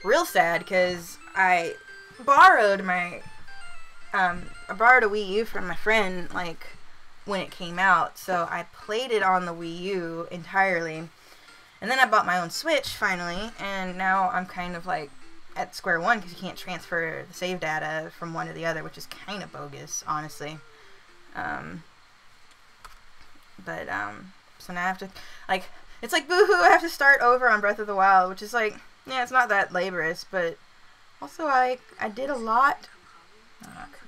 Real sad, because I borrowed my... I borrowed a Wii U from my friend, like, when it came out, so I played it on the Wii U entirely, and then I bought my own Switch, finally, and now I'm kind of, like, at square one, because you can't transfer the save data from one to the other, which is kind of bogus, honestly. So now I have to, like, it's like, boo-hoo, I have to start over on Breath of the Wild, which is, like, yeah, it's not that laborious, but also, I did a lot.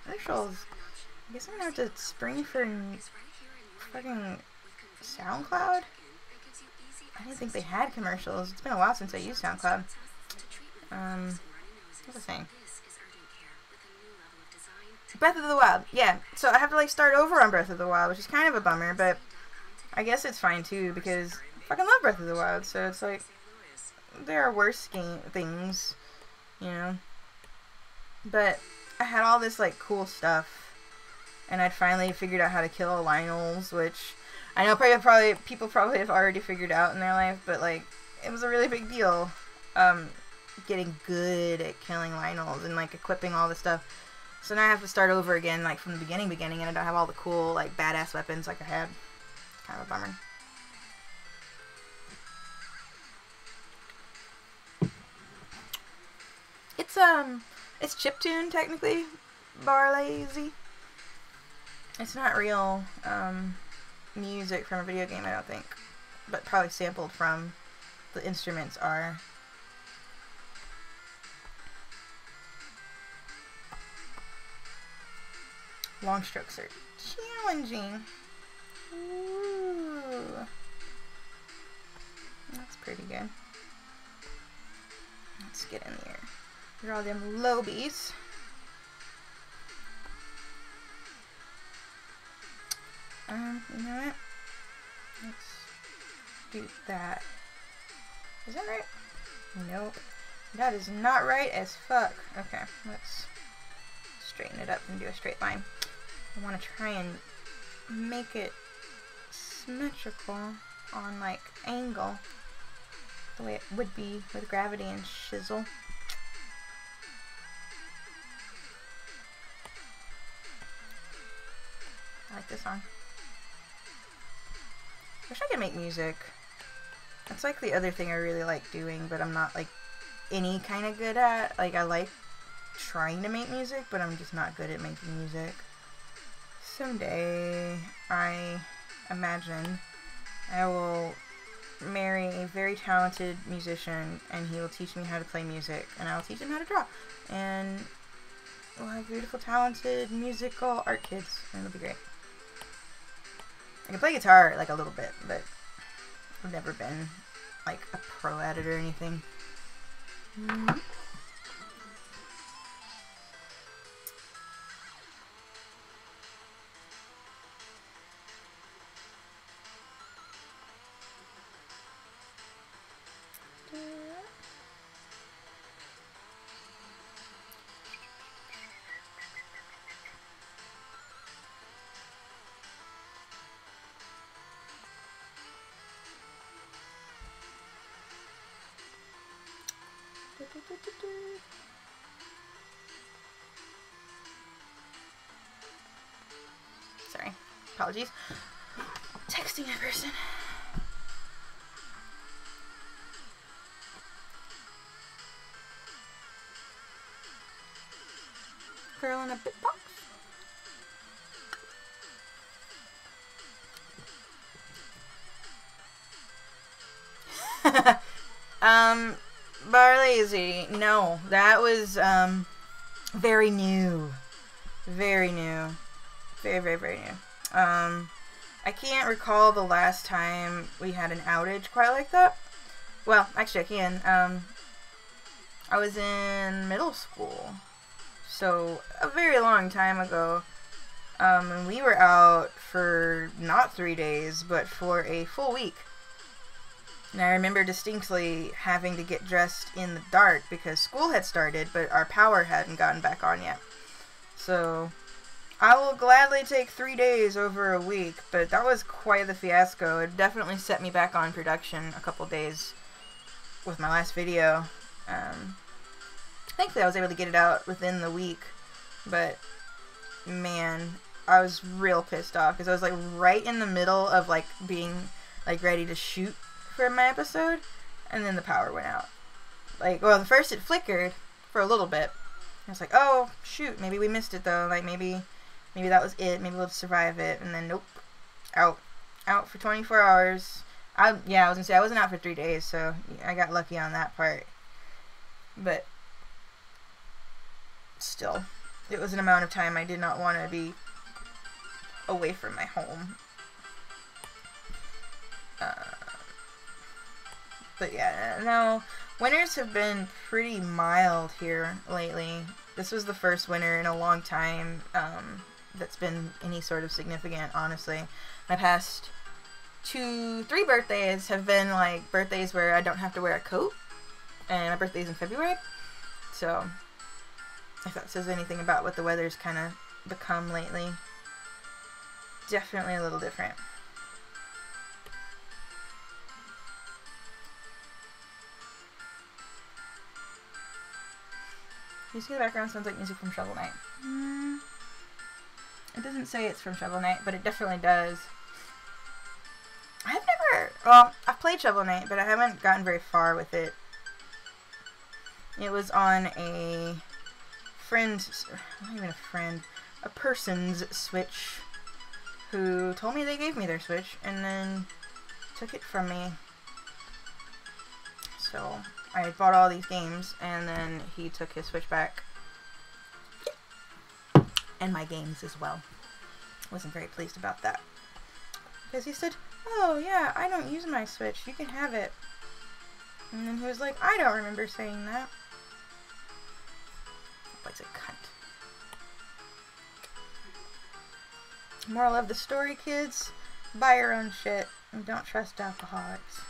Commercials. I guess I'm gonna have to spring for fucking SoundCloud. I didn't think they had commercials. It's been a while since I used SoundCloud. What was I saying? Breath of the Wild. Yeah. So I have to like start over on Breath of the Wild, which is kind of a bummer, but I guess it's fine too because I fucking love Breath of the Wild. So it's like, there are worse things, you know. But I had all this like cool stuff, and I'd finally figured out how to kill Lionels, which I know probably people probably have already figured out in their life, but like it was a really big deal. Getting good at killing Lionels and like equipping all this stuff. So now I have to start over again, like from the beginning, and I don't have all the cool like badass weapons like I had. Kind of a bummer. It's chiptune technically, Barlazy. It's not real music from a video game, I don't think, but probably sampled from. The instruments are. Long strokes are challenging. Ooh. That's pretty good. Let's get in there. Draw them lobies. You know what? Let's do that. Is that right? Nope. That is not right as fuck. Okay, let's straighten it up and do a straight line. I want to try and make it symmetrical on like angle, the way it would be with gravity and shizzle. I like this song. Wish I could make music. That's like the other thing I really like doing, but I'm not like any kind of good at. Like I like trying to make music, but I'm just not good at making music. Someday, I imagine, I will marry a very talented musician, and he will teach me how to play music, and I will teach him how to draw, and we'll have beautiful, talented, musical art kids, and it'll be great. I can play guitar, like, a little bit, but I've never been, like, a pro at it or anything. Sorry, apologies. Texting a person. Girl in a bit box. Barlazy. No, that was very new. Very new. Very, very, very new. I can't recall the last time we had an outage quite like that. Well, actually I can. I was in middle school. So, a very long time ago. And we were out for not 3 days, but for a full week. And I remember distinctly having to get dressed in the dark because school had started, but our power hadn't gotten back on yet. So, I will gladly take 3 days over a week, but that was quite the fiasco. It definitely set me back on production a couple days with my last video. Thankfully, I was able to get it out within the week, but man, I was real pissed off because I was like right in the middle of like being like ready to shoot for my episode, and then the power went out. Like, well, first it flickered for a little bit. I was like, oh shoot, maybe we missed it though. Like maybe that was it. Maybe we'll survive it. And then nope, out for 24 hours. I was gonna say I wasn't out for 3 days, so I got lucky on that part. But still, it was an amount of time I did not want to be away from my home. But yeah, no, winters have been pretty mild here lately. This was the first winter in a long time that's been any sort of significant, honestly. My past 2-3 birthdays have been like birthdays where I don't have to wear a coat. and my birthday's in February, so if that says anything about what the weather's kind of become lately. Definitely a little different. Music in the background sounds like music from Shovel Knight. It doesn't say it's from Shovel Knight, but it definitely does. I've never, well, I've played Shovel Knight, but I haven't gotten very far with it. It was on a friend's, not even a friend, a person's Switch, who told me they gave me their Switch, and then took it from me. So, I bought all these games, and then he took his Switch back. And my games as well. Wasn't very pleased about that. Because he said, oh yeah, I don't use my Switch, you can have it. And then he was like, I don't remember saying that. Like a cunt. Moral of the story, kids, buy your own shit and don't trust alcoholics.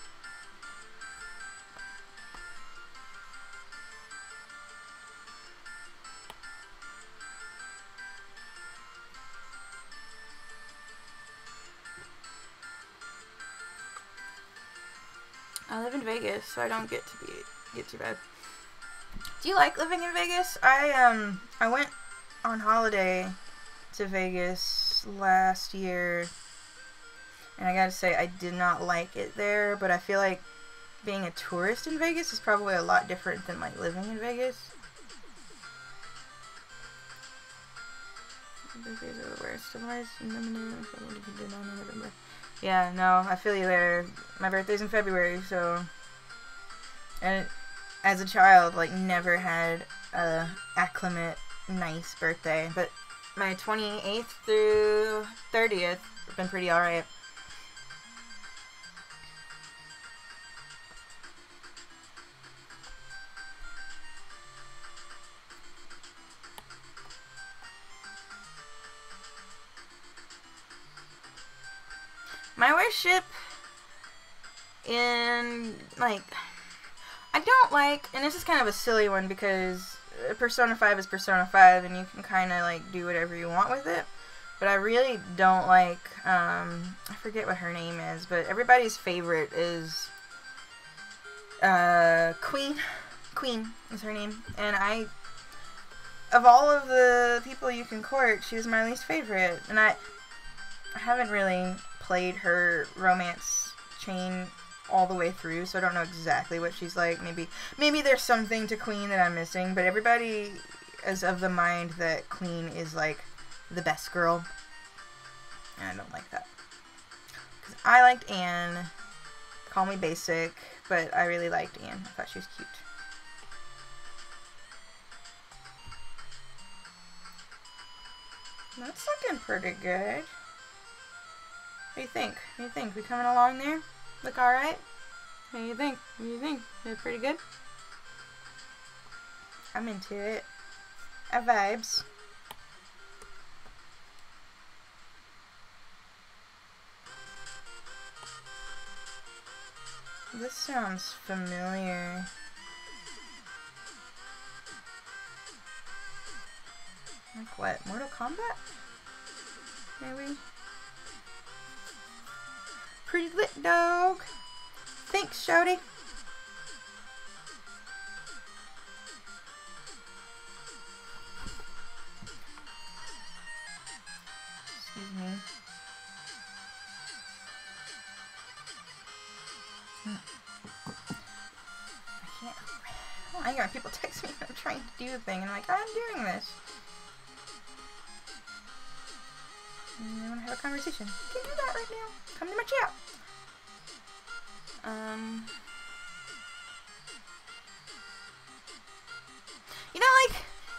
I live in Vegas, so I don't get too bad. Do you like living in Vegas? I went on holiday to Vegas last year, and I gotta say I did not like it there, but I feel like being a tourist in Vegas is probably a lot different than like living in Vegas. Yeah, no, I feel you there. My birthday's in February, so, and as a child, like, never had a acclimate, nice birthday, but my 28th through 30th have been pretty alright. My worship in, like, I don't like, and this is kind of a silly one because Persona 5 is Persona 5 and you can kind of, like, do whatever you want with it, but I really don't like, I forget what her name is, but everybody's favorite is, Queen. Queen is her name, and of all of the people you can court, she was my least favorite, and I haven't really played her romance chain all the way through, so I don't know exactly what she's like. Maybe there's something to Queen that I'm missing, but everybody is of the mind that Queen is like the best girl, and I don't like that. Because I liked Anne, call me basic, but I really liked Anne. I thought she was cute. That's looking pretty good. What do you think? What do you think? We coming along there? Look alright? What do you think? What do you think? Is it pretty good? I'm into it. I vibes. This sounds familiar. Like what? Mortal Kombat? Maybe? Pretty lit, dog. Thanks, Shouty. Excuse me. I can't. I got people text me when I'm trying to do the thing, and I'm like, I'm doing this. And I want to have a conversation. Can't do that right now. Come to my chat. You know, like,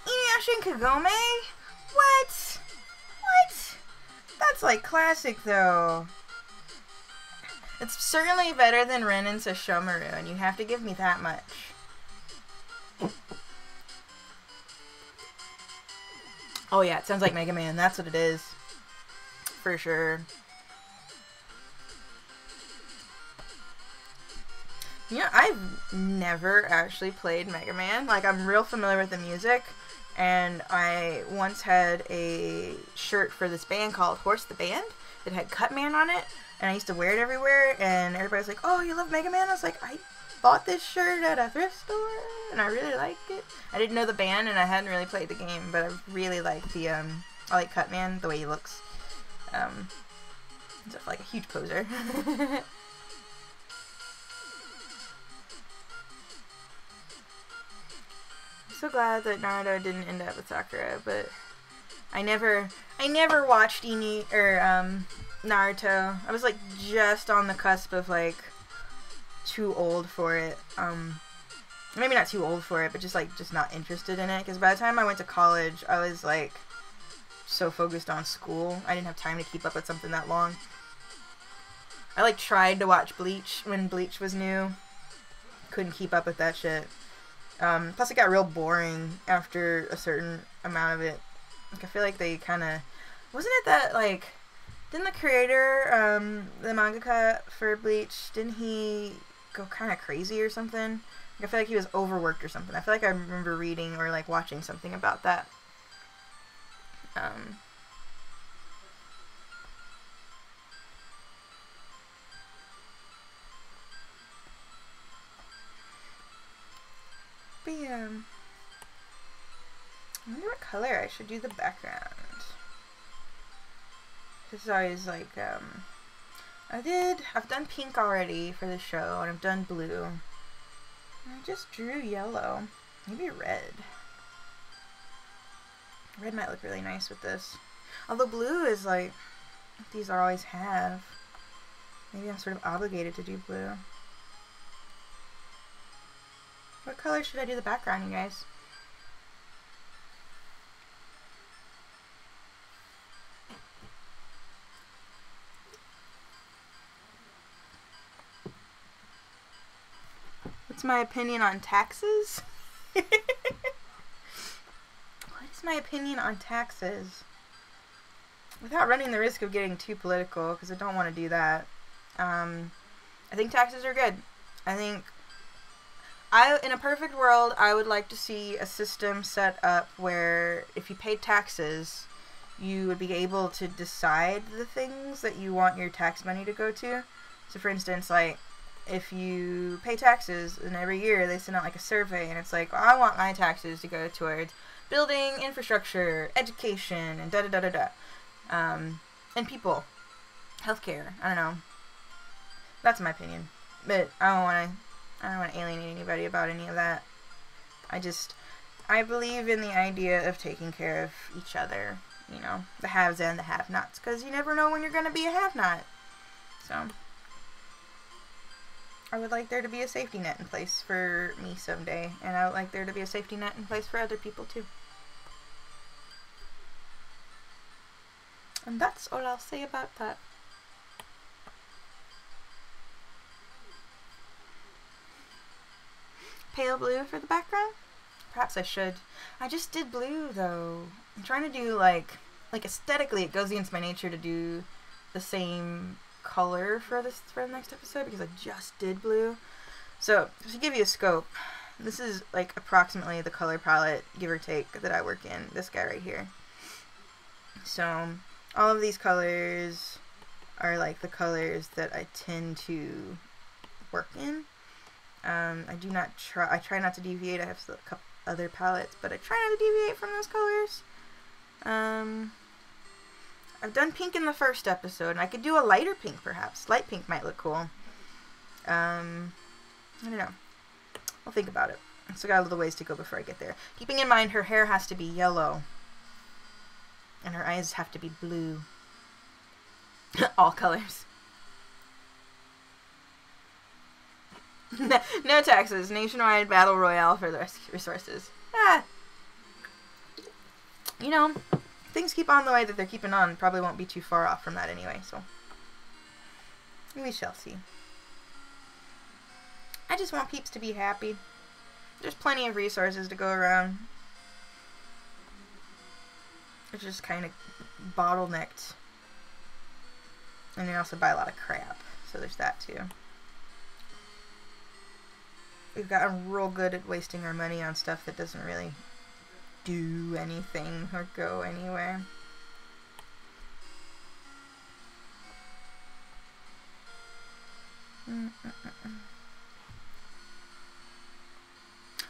Inuyasha and Kagome? What? What? That's, like, classic, though. It's certainly better than Ren and Sesshomaru, and you have to give me that much. Oh, yeah, it sounds like Mega Man. That's what it is. For sure. Yeah, I've never actually played Mega Man. Like, I'm real familiar with the music, and I once had a shirt for this band called Horse the Band that had Cutman on it, and I used to wear it everywhere, and everybody's like, oh, you love Mega Man? I was like, I bought this shirt at a thrift store, and I really liked it. I didn't know the band, and I hadn't really played the game, but I really like the, I like Cutman, the way he looks. He's like a huge poser. So glad that Naruto didn't end up with Sakura, but I never watched Naruto. I was like just on the cusp of like too old for it. Maybe not too old for it, but just not interested in it. Because by the time I went to college, I was like so focused on school, I didn't have time to keep up with something that long. I like tried to watch Bleach when Bleach was new. Couldn't keep up with that shit. Plus it got real boring after a certain amount of it. Like, I feel like they kind of... Wasn't it that, like... Didn't the creator, the mangaka for Bleach, didn't he go kind of crazy or something? Like, I feel like he was overworked or something. I feel like I remember reading or, like, watching something about that. But yeah, I wonder what color I should do the background. This is always like, I've done pink already for the show, and I've done blue. And I just drew yellow. Maybe red. Red might look really nice with this. Although blue is like, these are always have. Maybe I'm sort of obligated to do blue. What color should I do the background, you guys? What's my opinion on taxes? What is my opinion on taxes? Without running the risk of getting too political, because I don't want to do that. I think taxes are good. I think... in a perfect world, I would like to see a system set up where if you paid taxes, you would be able to decide the things that you want your tax money to go to. So for instance, like, if you pay taxes, and every year they send out like a survey, and it's like, well, I want my taxes to go towards building, infrastructure, education, and da-da-da-da-da. And people. Healthcare. I don't know. That's my opinion. But I don't want to alienate anybody about any of that. I believe in the idea of taking care of each other. You know, the haves and the have-nots. Because you never know when you're going to be a have-not. So, I would like there to be a safety net in place for me someday. And I would like there to be a safety net in place for other people too. And that's all I'll say about that. Pale blue for the background? Perhaps I should. I just did blue though. I'm trying to do like aesthetically it goes against my nature to do the same color for the next episode because I just did blue. So to give you a scope, this is like approximately the color palette, give or take, that I work in. This guy right here. So all of these colors are like the colors that I tend to work in. I try not to deviate. I have a couple other palettes, but I try not to deviate from those colors. I've done pink in the first episode, and I could do a lighter pink perhaps. Light pink might look cool. I don't know. I'll think about it. I still got a little ways to go before I get there. Keeping in mind her hair has to be yellow. And her eyes have to be blue. All colors. No taxes. Nationwide battle royale for the resources. You know, things keep on the way that they're keeping on. Probably won't be too far off from that anyway, so. We shall see. I just want peeps to be happy. There's plenty of resources to go around. It's just kind of bottlenecked. And they also buy a lot of crap. So there's that too. we've gotten real good at wasting our money on stuff that doesn't really do anything or go anywhere.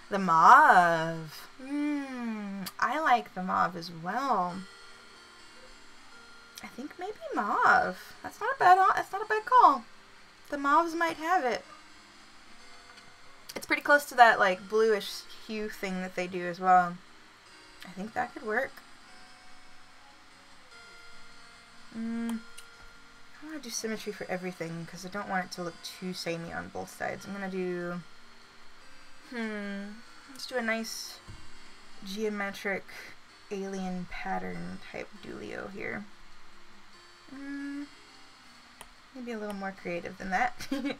The mauve. I like the mauve as well. I think maybe mauve. That's not a bad call. The mauves might have it. It's pretty close to that like bluish hue thing that they do as well. I think that could work. I want to do symmetry for everything because I don't want it to look too samey on both sides. I'm gonna do let's do a nice geometric alien pattern type doolio here. Maybe a little more creative than that. Let's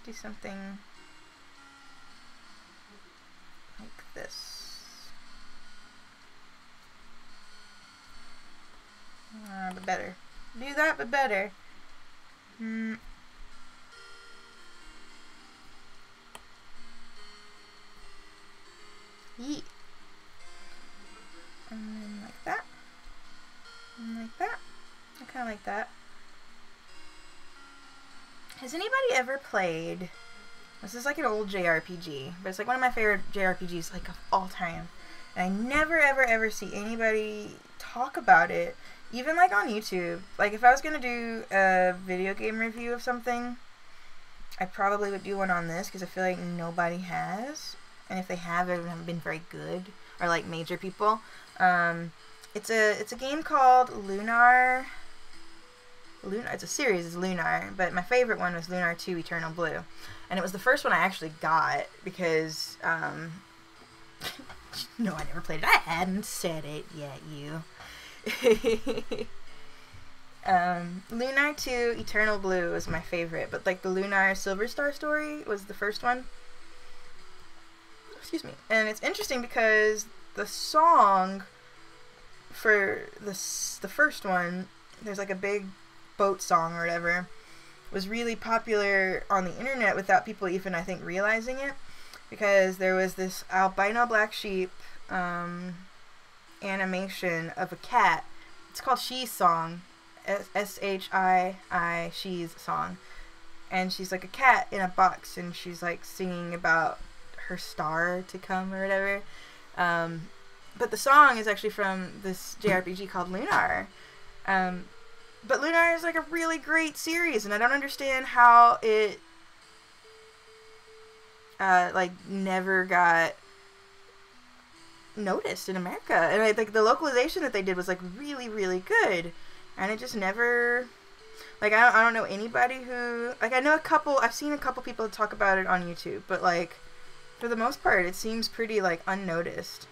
do something like this. But better. Do that, but better. Yeet. And then like that. And like that. I kind of like that. Has anybody ever played... This is like an old JRPG, but it's like one of my favorite JRPGs like of all time. And I never ever see anybody talk about it, even like on YouTube. Like if I was going to do a video game review of something, I probably would do one on this because I feel like nobody has. And if they have, they haven't been very good, or like major people. It's a game called Lunar. It's a series, it's Lunar, but my favorite one was Lunar 2 Eternal Blue. And it was the first one I actually got because, no, I never played it. I hadn't said it yet, you. Lunar 2 Eternal Blue was my favorite, but like the Lunar Silver Star story was the first one. Excuse me. And it's interesting because the song for the first one, there's like a big boat song or whatever, was really popular on the internet without people even, I think, realizing it, because there was this albino black sheep animation of a cat. It's called She's Song, S-H-I-I, She's Song, and she's like a cat in a box, and she's like singing about her star to come or whatever. But the song is actually from this JRPG called Lunar. But Lunar is like a really great series, and I don't understand how it like never got noticed in America. And I think the localization that they did was like really good, and it just never, like, I don't know anybody who, like, I know I've seen a couple people talk about it on YouTube, but like for the most part it seems pretty like unnoticed.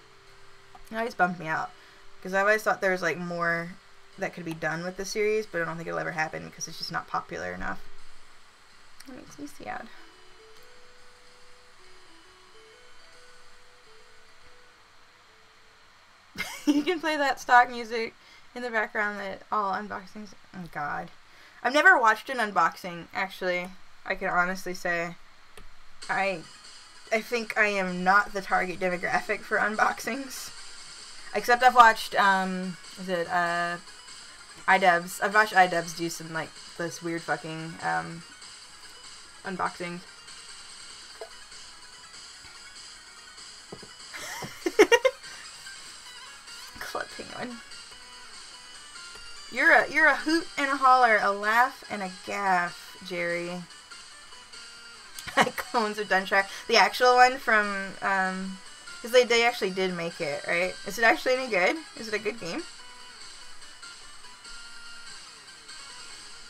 It always bummed me out because I always thought there was like more that could be done with the series, but I don't think it'll ever happen because it's just not popular enough. It makes me sad. You can play that stock music in the background that all unboxings. Oh god. I've never watched an unboxing, actually. I can honestly say. I think I am not the target demographic for unboxings. Except I've watched, iDubbbz. I've watched iDubbbz do some, like, this weird fucking, unboxings. Club Penguin. You're a hoot and a holler, a laugh and a gaff, Jerry. Cones of Dunshire. The actual one from, because they actually did make it, right? Is it actually any good? Is it a good game?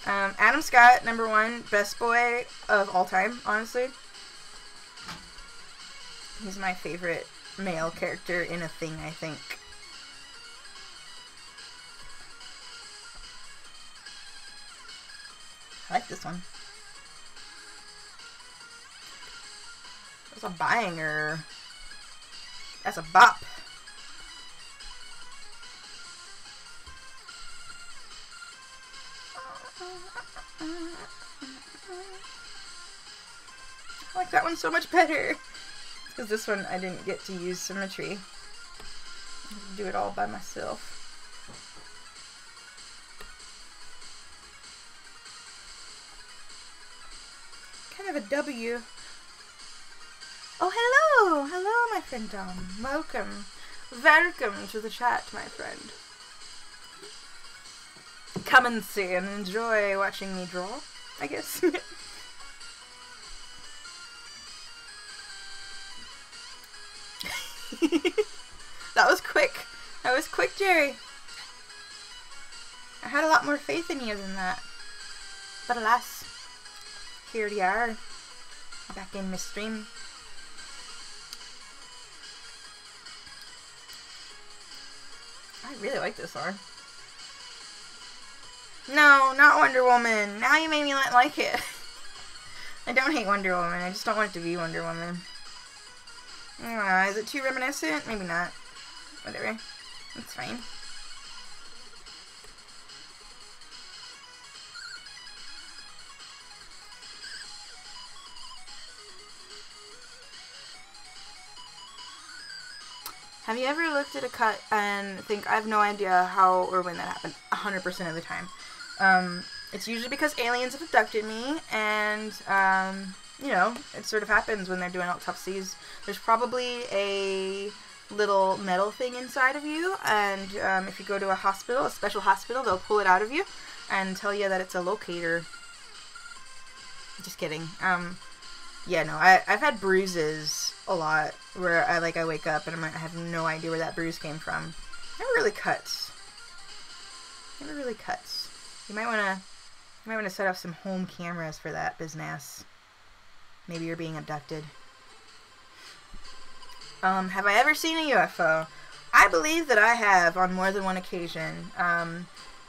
Adam Scott, #1, best boy of all time, honestly. He's my favorite male character in a thing, I think. I like this one. That's a banger. That's a bop. I like that one so much better. Because this one I didn't get to use symmetry. I had to do it all by myself. Kind of a W. Oh, hello! Hello, my friend Tom. Welcome. Welcome to the chat, my friend. Come and see and enjoy watching me draw, I guess. That was quick. That was quick, Jerry. I had a lot more faith in you than that. But alas, here we are. Back in my stream. I really like this song. No, not Wonder Woman. Now you made me not like it. I don't hate Wonder Woman. I just don't want it to be Wonder Woman. Is it too reminiscent? Maybe not. Whatever. It's fine. Have you ever looked at a cut and think, I have no idea how or when that happened? 100% of the time. It's usually because aliens have abducted me, and, you know, it sort of happens when they're doing autopsies. There's probably a little metal thing inside of you, and if you go to a hospital, a special hospital, they'll pull it out of you and tell you that it's a locator. Just kidding. Yeah, no, I've had bruises a lot where I wake up and I have no idea where that bruise came from. Never really cuts. Never really cuts. You might wanna set up some home cameras for that business. Maybe you're being abducted. Have I ever seen a UFO? I believe that I have on more than one occasion.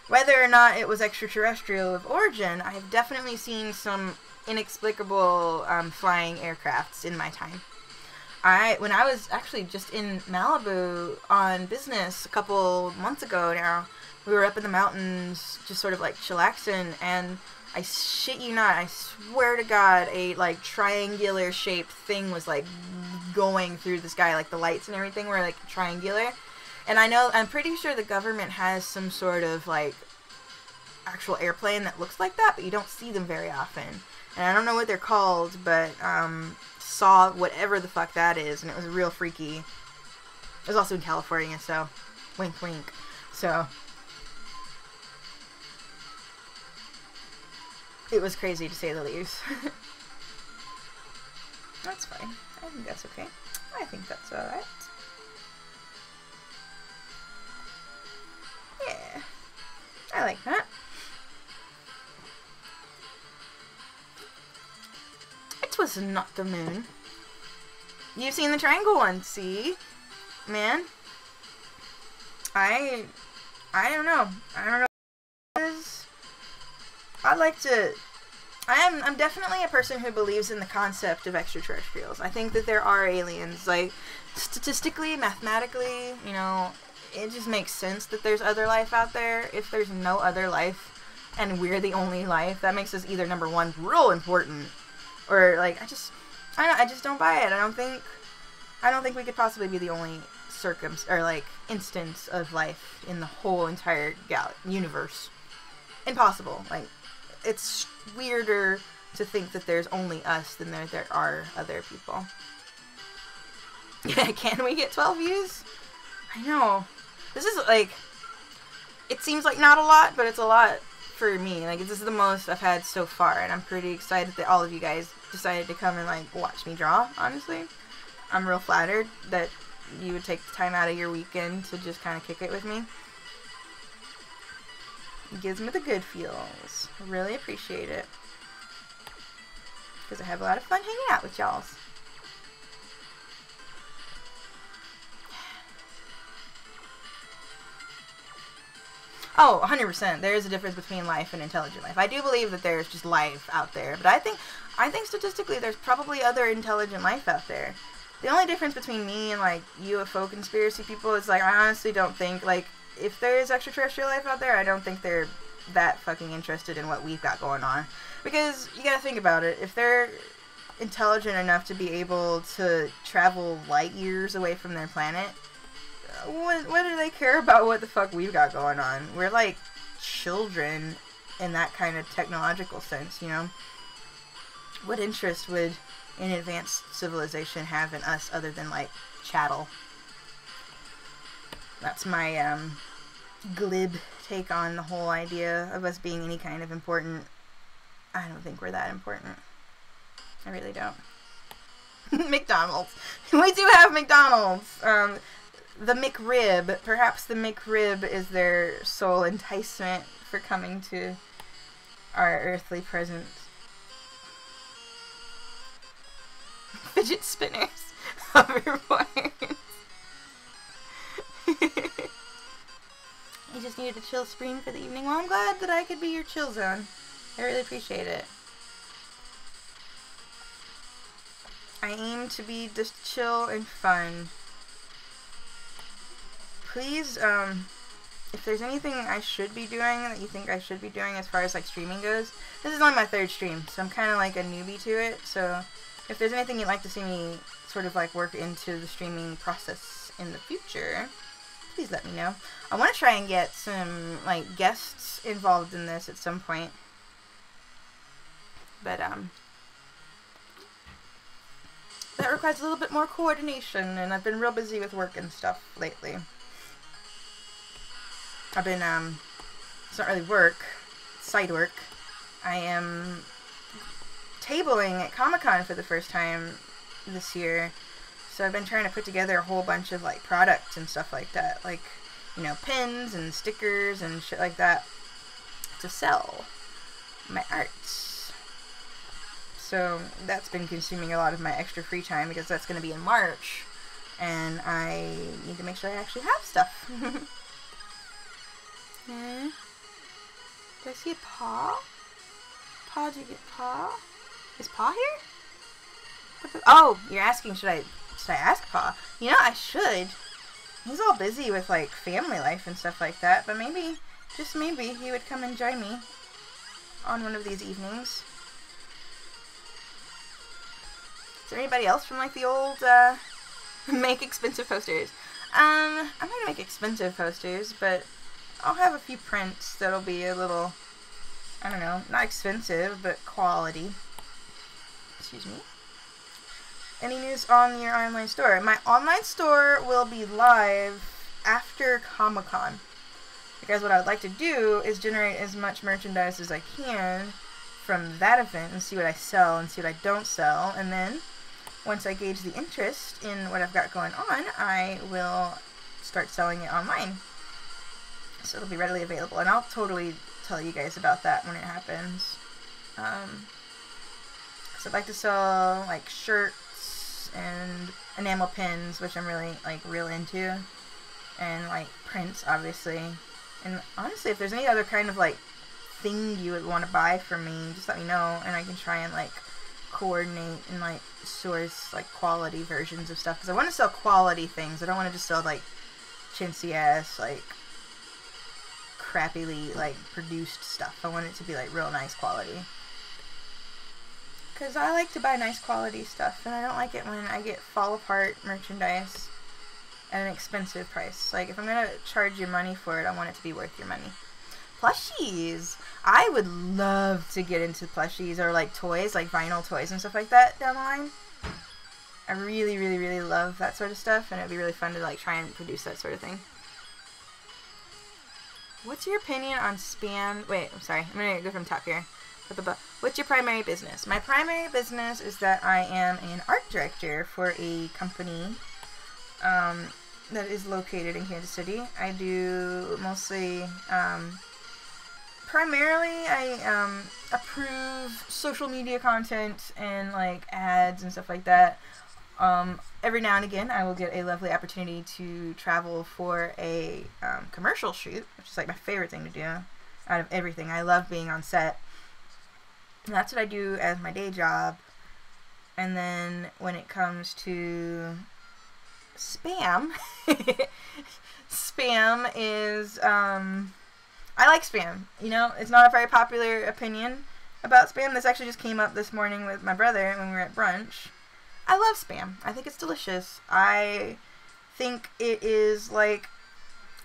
Whether or not it was extraterrestrial of origin, I have definitely seen some inexplicable flying aircrafts in my time. When I was actually just in Malibu on business a couple months ago now, we were up in the mountains just sort of like chillaxing, and I shit you not, I swear to God, a like triangular shaped thing was like going through the sky, like the lights and everything were like triangular. And I'm pretty sure the government has some sort of like actual airplane that looks like that, but you don't see them very often. And I don't know what they're called, but saw whatever the fuck that is, and it was real freaky. It was also in California, so wink wink. So it was crazy to say the least. That's fine. I think that's okay. I think that's alright. Yeah. I like that. It was not the moon. You've seen the triangle one, see? Man. I don't know. I don't know. I'm definitely a person who believes in the concept of extraterrestrials. I think that there are aliens. Like, statistically, mathematically, you know, it just makes sense that there's other life out there. If there's no other life and we're the only life, that makes us either, number one, real important, or like, I just don't buy it. I don't think we could possibly be the only instance of life in the whole entire universe. Impossible. Like, it's weirder to think that there's only us than there are other people. Yeah, can we get 12 views? I know. This is like, it seems like not a lot, but it's a lot for me. Like, this is the most I've had so far, and I'm pretty excited that all of you guys decided to come and like watch me draw, honestly. I'm real flattered that you would take the time out of your weekend to just kind of kick it with me. It gives me the good feels. I really appreciate it. Because I have a lot of fun hanging out with y'all. Oh, 100%. There is a difference between life and intelligent life. I do believe that there's just life out there, but I think statistically there's probably other intelligent life out there. The only difference between me and like UFO conspiracy people is like, I honestly don't think, like, if there is extraterrestrial life out there, I don't think they're that fucking interested in what we've got going on. Because you gotta think about it. If intelligent enough to be able to travel light years away from their planet, what do they care about what the fuck we've got going on? We're like children in that kind of technological sense, you know? What interest would an advanced civilization have in us other than, like, chattel? That's my, glib take on the whole idea of us being any kind of important. I don't think we're that important. I really don't. McDonald's. We do have McDonald's. The McRib. Perhaps the McRib is their sole enticement for coming to our earthly presence. Fidget spinners. Hoverboards. You just needed a chill screen for the evening. Well, I'm glad that I could be your chill zone. I really appreciate it. I aim to be just chill and fun. Please, if there's anything I should be doing that you think I should be doing as far as, like, streaming goes, this is only my 3rd stream, so I'm kind of like a newbie to it, so if there's anything you'd like to see me sort of, like, work into the streaming process in the future, please let me know. I want to try and get some, like, guests involved in this at some point, but, that requires a little bit more coordination, and I've been real busy with work and stuff lately. I've been, it's not really work, it's side work. I am tabling at Comic-Con for the first time this year, so I've been trying to put together a whole bunch of, like, products and stuff like that, like, you know, pins and stickers and shit like that to sell my arts. So that's been consuming a lot of my extra free time because that's going to be in March, and I need to make sure I actually have stuff. Do I see a paw? Paw, did you get paw? Is Paw here? Oh, you're asking, should I ask Paw? You know, I should. He's all busy with, like, family life and stuff like that, but maybe, just maybe, he would come and join me on one of these evenings. Is there anybody else from, like, the old, make expensive posters? I'm gonna make expensive posters, but I'll have a few prints that'll be a little, I don't know, not expensive, but quality. Excuse me. Any news on your online store? My online store will be live after Comic-Con, because what I would like to do is generate as much merchandise as I can from that event and see what I sell and see what I don't sell, and then once I gauge the interest in what I've got going on, I will start selling it online. So it'll be readily available, and I'll totally tell you guys about that when it happens. So I'd like to sell, like, shirts and enamel pins, which I'm really, like, real into, and, like, prints, obviously. And honestly, if there's any other kind of, like, thing you would want to buy from me, just let me know, and I can try and, like, coordinate and, like, source, like, quality versions of stuff, because I want to sell quality things. I don't want to just sell, like, chintzy ass, like, crappily, like, produced stuff. I want it to be, like, real nice quality, because I like to buy nice quality stuff, and I don't like it when I get fall apart merchandise at an expensive price. Like, if I'm gonna charge you money for it, I want it to be worth your money. Plushies! I would love to get into plushies, or, like, toys, like vinyl toys and stuff like that down the line. I really, really, really love that sort of stuff, and it'd be really fun to, like, try and produce that sort of thing. What's your opinion on spam? Wait, I'm sorry. I'm gonna go from top here. What's your primary business? My primary business is that I am an art director for a company that is located in Kansas City. I do mostly, primarily I approve social media content and, like, ads and stuff like that. Every now and again I will get a lovely opportunity to travel for a commercial shoot, which is, like, my favorite thing to do out of everything. I love being on set. And that's what I do as my day job. And then when it comes to spam, spam is, I like spam. You know, it's not a very popular opinion, about Spam. This actually just came up this morning with my brother when we were at brunch. I love Spam. I think it's delicious. I think it is like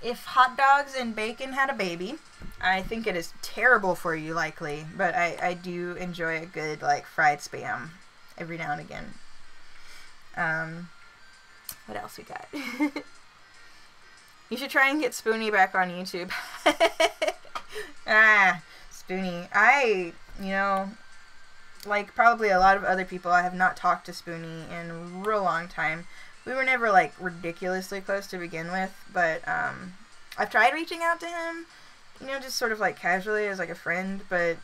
if hot dogs and bacon had a baby. I think it is terrible for you, likely, but I do enjoy a good, like, fried Spam every now and again. What else we got? You should try and get Spoonie back on YouTube. Spoonie. You know, like probably a lot of other people, I have not talked to Spoonie in a real long time. We were never, like, ridiculously close to begin with, but, I've tried reaching out to him, you know, just sort of, like, casually as, like, a friend, but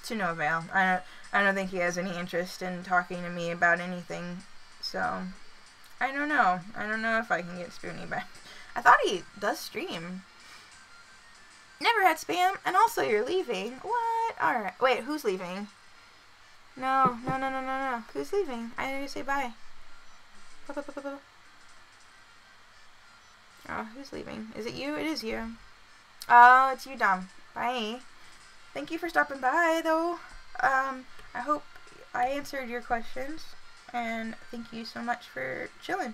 to no avail. I don't think he has any interest in talking to me about anything, so I don't know. I don't know if I can get Spoonie back. I thought he does stream. Never had Spam, and also you're leaving. What? Alright. Wait, who's leaving? No. Who's leaving? I didn't say bye. Oh, who's leaving? Is it you? It is you. Oh, it's you, Dom. Bye. Thank you for stopping by, though. I hope I answered your questions, and thank you so much for chilling.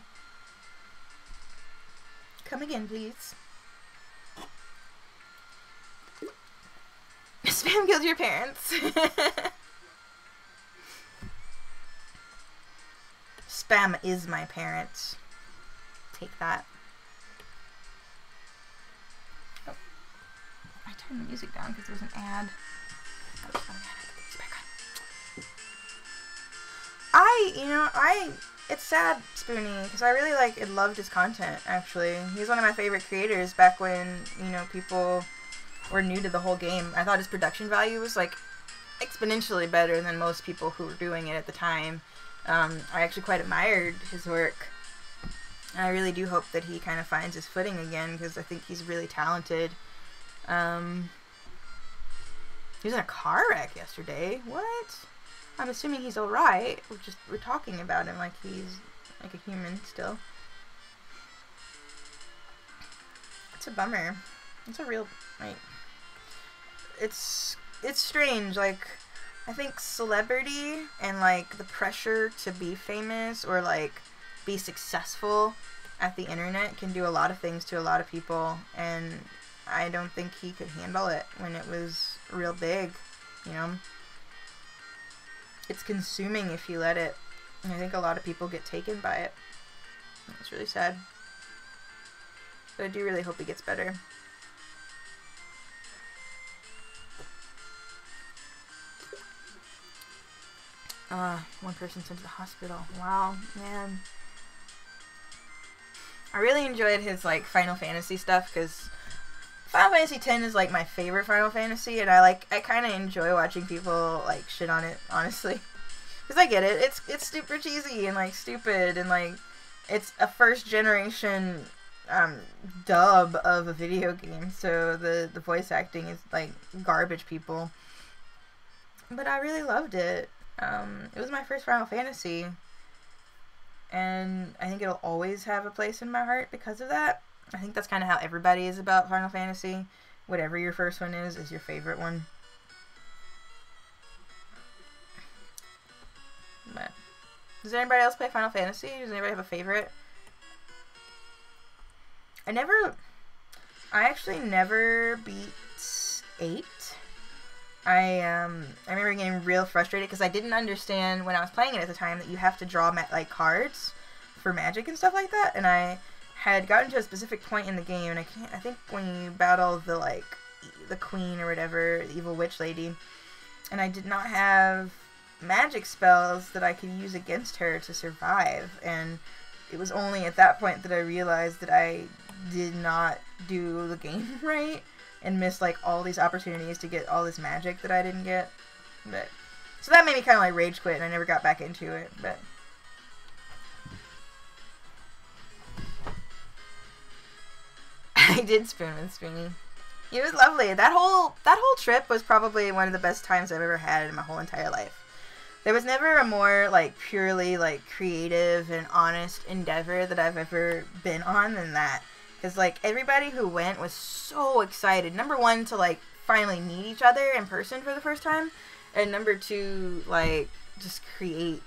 Come again, please. Spam killed your parents. Spam is my parents. Take that. Oh. I turned the music down because there was an ad. It's sad, Spoonie, because I really loved his content, actually. He's one of my favorite creators back when, you know, people were new to the whole game. I thought his production value was, like, exponentially better than most people who were doing it at the time. I actually quite admired his work. I really do hope that he kind of finds his footing again, because I think he's really talented. He was in a car wreck yesterday. What? I'm assuming he's alright. We're talking about him like he's like a human still. It's a bummer. It's a real, like, it's strange. Like, I think celebrity and, like, the pressure to be famous or, like, be successful at the internet can do a lot of things to a lot of people, and I don't think he could handle it when it was real big, you know? It's consuming if you let it, and I think a lot of people get taken by it. It's really sad. But I do really hope he gets better. One person sent to the hospital. Wow, man. I really enjoyed his, like, Final Fantasy stuff, because Final Fantasy X is, like, my favorite Final Fantasy, and I kind of enjoy watching people, like, shit on it, honestly. Because I get it. It's super cheesy and, like, stupid, and, like, it's a first-generation dub of a video game, so the voice acting is, like, garbage people. But I really loved it. It was my first Final Fantasy, and I think it'll always have a place in my heart because of that. I think that's kind of how everybody is about Final Fantasy. Whatever your first one is your favorite one. But does anybody else play Final Fantasy? Does anybody have a favorite? I actually never beat 8. I remember getting real frustrated because I didn't understand when I was playing it at the time that you have to draw like cards for magic and stuff like that, and I had gotten to a specific point in the game, and I think when you battle the queen or whatever, the evil witch lady, and I did not have magic spells that I could use against her to survive, and it was only at that point that I realized that I did not do the game right and missed, like, all these opportunities to get all this magic that I didn't get. But so that made me kind of, like, rage quit, and I never got back into it. But I did spoon with Spoonie. It was lovely. That whole trip was probably one of the best times I've ever had in my whole entire life. There was never a more, like, purely, like, creative and honest endeavor that I've ever been on than that. Because, like, everybody who went was so excited. Number one, to, like, finally meet each other in person for the first time, and number two, like, just create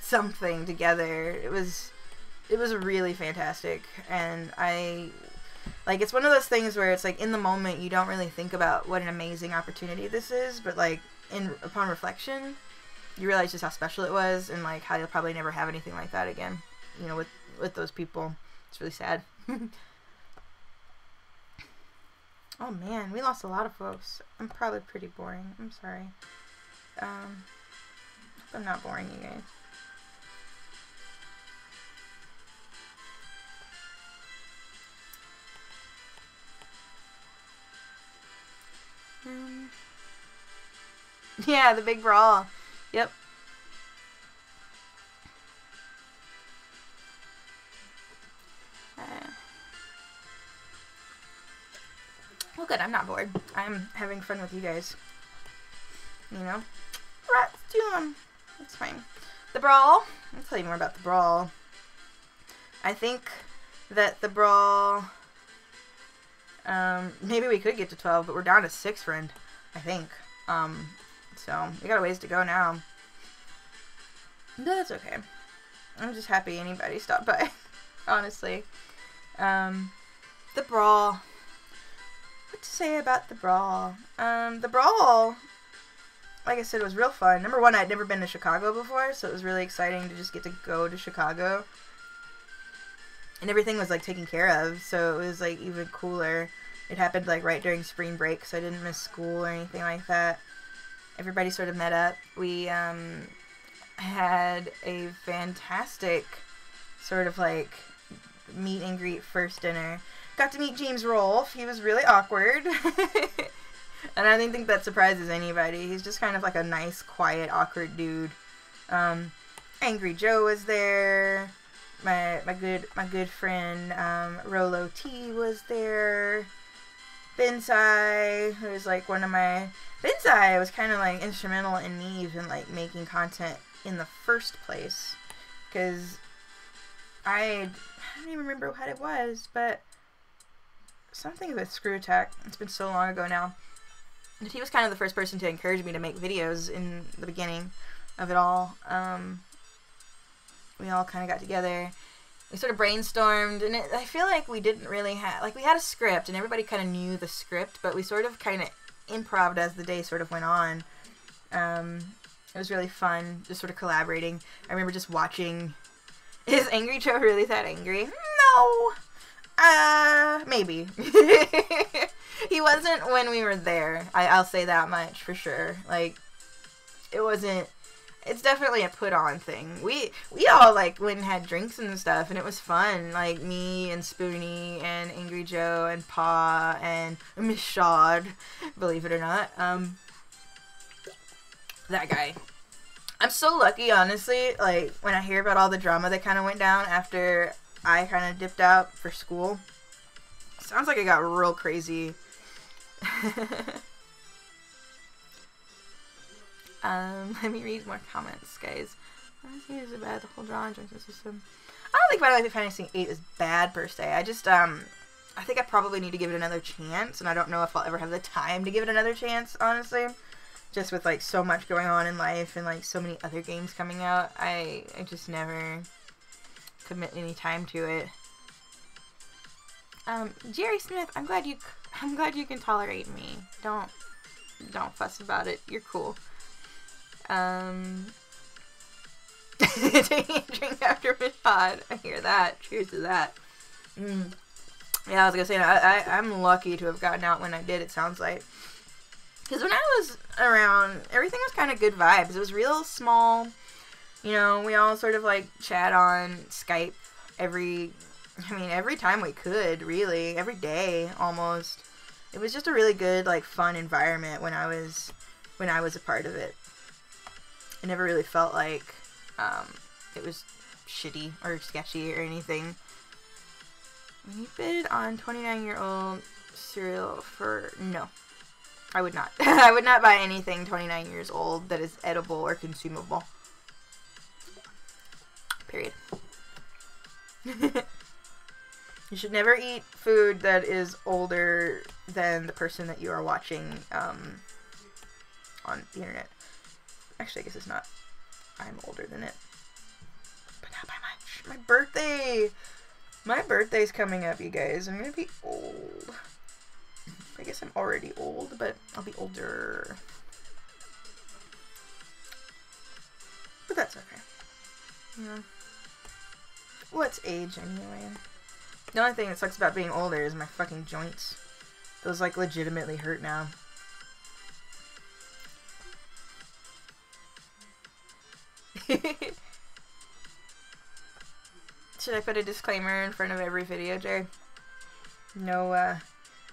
something together. It was really fantastic, and it's one of those things where it's like in the moment you don't really think about what an amazing opportunity this is, but like upon reflection you realize just how special it was, and like how you'll probably never have anything like that again, you know, with those people. It's really sad. Oh man, we lost a lot of folks. I'm probably pretty boring. I'm sorry. I'm not boring you guys. Yeah, the big brawl. Yep. Well, good. I'm not bored. I'm having fun with you guys. You know? Right, let's do them. It's fine. The brawl. I'll tell you more about the brawl. I think that the brawl... maybe we could get to 12, but we're down to 6, friend. I think. So, we got a ways to go now. But that's okay. I'm just happy anybody stopped by. Honestly. The brawl. What to say about the brawl? The brawl, like I said, was real fun. Number one, I'd never been to Chicago before, so it was really exciting to just get to go to Chicago. And everything was like taken care of, so it was like even cooler. It happened like right during spring break, so I didn't miss school or anything like that. Everybody sort of met up. We had a fantastic sort of like meet and greet first dinner. Got to meet James Rolfe. He was really awkward. And I don't think that surprises anybody. He's just kind of like a nice, quiet, awkward dude. Angry Joe was there. My good friend Rolo T was there. Bensai, who was like one of my... Bensai was kind of like instrumental in me even like making content in the first place. Because I don't even remember what it was, but something with Screw Attack. It's been so long ago now. But he was kind of the first person to encourage me to make videos in the beginning of it all. We all kind of got together. We sort of brainstormed, and I feel like we didn't really have... Like, we had a script, and everybody kind of knew the script, but we sort of kind of improv'd as the day sort of went on. It was really fun, just sort of collaborating. I remember just watching... Is Angry Joe really that angry? No! Maybe. He wasn't when we were there. I'll say that much for sure. Like, it wasn't... It's definitely a put-on thing. We all, like, went and had drinks and stuff, and it was fun. Like, me and Spoonie and Angry Joe and Pa and Miss Shawd, believe it or not. That guy. I'm so lucky, honestly, like, when I hear about all the drama that kind of went down after I kind of dipped out for school. Sounds like it got real crazy. Let me read more comments, guys. Fantasy is bad, the whole drawing system. I don't think Final Fantasy VIII is bad per se. I just, I think I probably need to give it another chance, and I don't know if I'll ever have the time to give it another chance, honestly. Just with, like, so much going on in life and, like, so many other games coming out, I just never commit any time to it. Jerry Smith, I'm glad you can tolerate me. Don't fuss about it. You're cool. Taking a drink after Mishad. I hear that. Cheers to that. Yeah, I was gonna say, I'm lucky to have gotten out when I did, it sounds like. Because when I was around, everything was kind of good vibes. It was real small. You know, we all sort of, like, chat on Skype every time we could, really. Every day, almost. It was just a really good, like, fun environment when I was a part of it. I never really felt like it was shitty or sketchy or anything. When you bid on 29-year-old cereal for... No. I would not. I would not buy anything 29 years old that is edible or consumable. Period. You should never eat food that is older than the person that you are watching on the internet. Actually, I guess it's not. I'm older than it. But not by much. My birthday! My birthday's coming up, you guys. I'm gonna be old. I guess I'm already old, but I'll be older. But that's okay. Yeah. What's age anyway? The only thing that sucks about being older is my fucking joints. Those like legitimately hurt now. Should I put a disclaimer in front of every video, Jerry? No,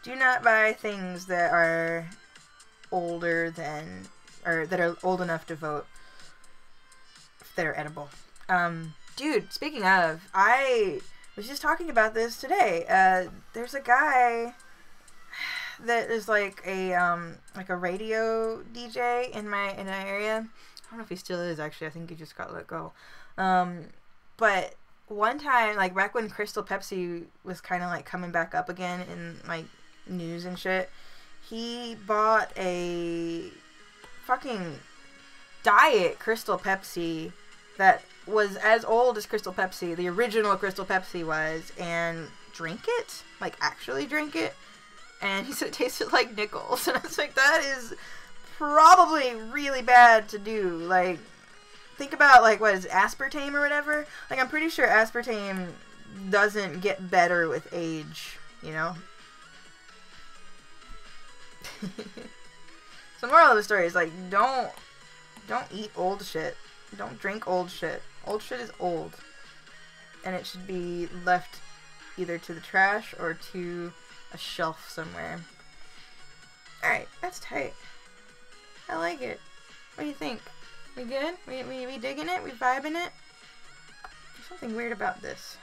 do not buy things that are older than, or that are old enough to vote, that are edible. Dude, speaking of, I was just talking about this today. There's a guy that is like a radio DJ in my area. I don't know if he still is, actually. I think he just got let go. But one time, like back when Crystal Pepsi was kind of like coming back up again in like news and shit, he bought a fucking diet Crystal Pepsi that was as old as Crystal Pepsi, the original Crystal Pepsi was, and drank it, like actually drank it, and he said it tasted like nickels, and I was like, that is probably really bad to do. Like, think about, like, what is it, aspartame or whatever? Like, I'm pretty sure aspartame doesn't get better with age, you know? So the moral of the story is, like, don't eat old shit. Don't drink old shit. Old shit is old. And it should be left either to the trash or to a shelf somewhere. Alright, that's tight. I like it. What do you think? We good? We digging it? We vibing it? There's something weird about this.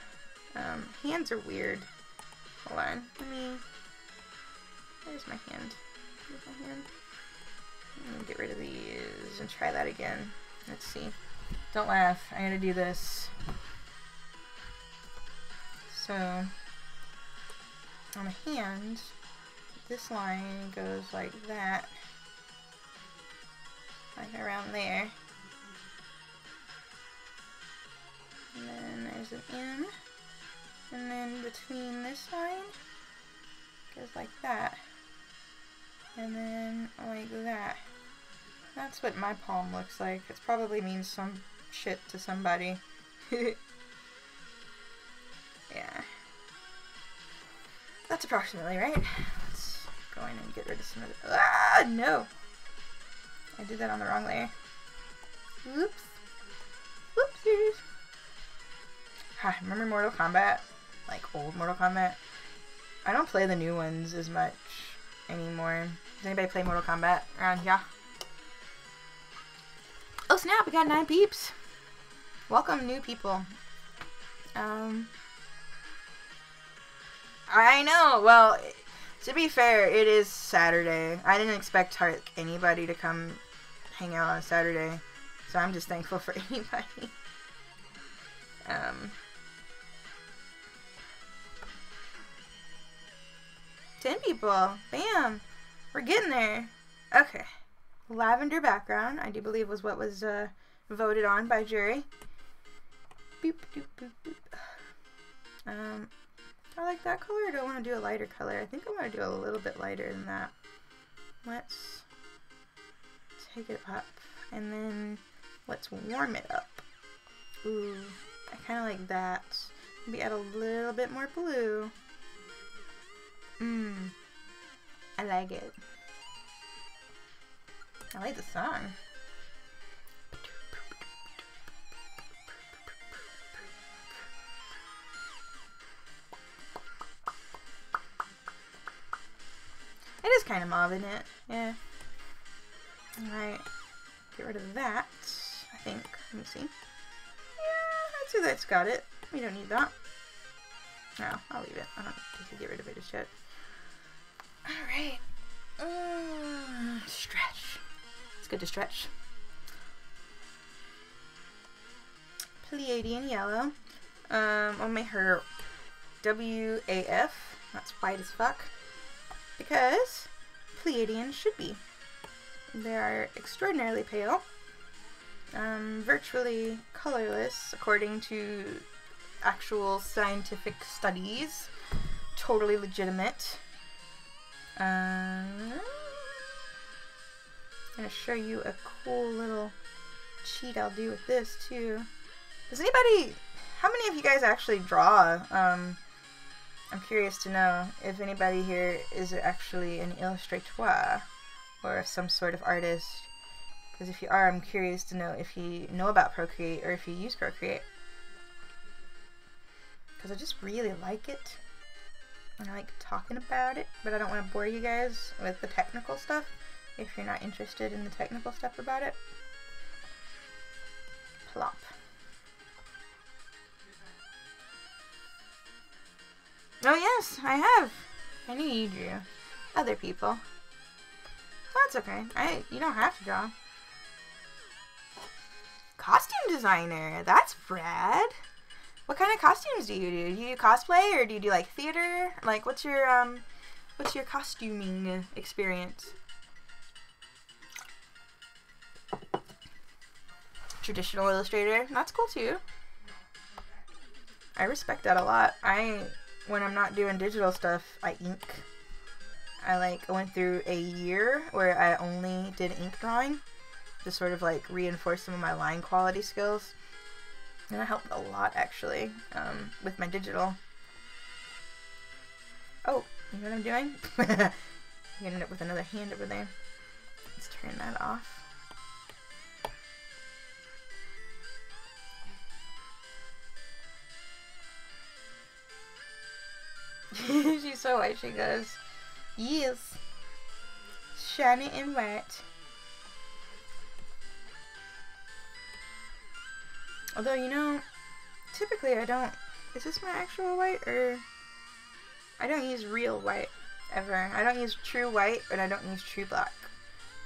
Hands are weird. Hold on. Where's my hand? Where's my hand? I'm gonna get rid of these and try that again. Let's see. Don't laugh. I gotta do this. So, on a hand, this line goes like that. Like around there. And then there's an M. And then between this line goes like that. And then like that. That's what my palm looks like. It probably means some shit to somebody. Yeah. That's approximately right. Let's go in and get rid of some of it. Ah, no! I did that on the wrong layer. Whoops. Whoopsies. Ha, remember Mortal Kombat? Like old Mortal Kombat? I don't play the new ones as much anymore. Does anybody play Mortal Kombat around here? Oh snap, we got 9 peeps. Welcome new people. I know, well, to be fair, it is Saturday. I didn't expect anybody to come hang out on Saturday, so I'm just thankful for anybody. 10 people. Bam. We're getting there. Okay. Lavender background, I do believe was what was voted on by jury. Boop, doop, boop, boop. I like that color, or do I want to do a lighter color? I think I want to do a little bit lighter than that. Let's take it up, and then let's warm it up. Ooh, I kind of like that. Maybe add a little bit more blue. I like it. I like the song. It is kind of mauve, isn't it? Yeah. Alright. Get rid of that, I think. Let me see. Yeah, I'd say that's got it. We don't need that. No, I'll leave it. I don't need to get rid of it just yet. Alright. Stretch. It's good to stretch. Pleiadian yellow. On my hair. WAF. That's white as fuck. Because Pleiadians should be. They are extraordinarily pale. Virtually colorless, according to actual scientific studies. Totally legitimate. I'm gonna show you a cool little cheat I'll do with this too. Does anybody, how many of you guys actually draw? I'm curious to know if anybody here is actually an illustrator or some sort of artist. Because if you are, I'm curious to know if you know about Procreate or if you use Procreate. Because I just really like it. And I like talking about it, but I don't want to bore you guys with the technical stuff if you're not interested in the technical stuff about it. Plop. Oh yes, I have. I knew you drew. Other people. That's okay. You don't have to draw. Costume designer. That's rad. What kind of costumes do you do? Do you do cosplay or do you do like theater? Like what's your costuming experience? Traditional illustrator. That's cool too. I respect that a lot. When I'm not doing digital stuff, I ink. I went through a year where I only did ink drawing to sort of like reinforce some of my line quality skills. And that helped a lot actually with my digital. Oh, you know what I'm doing? I'm gonna end up with another hand over there. Let's turn that off. She's so white, she goes, yes, shiny and white. Although, you know, typically I don't, is this my actual white, or, I don't use real white, ever. I don't use true white, and I don't use true black.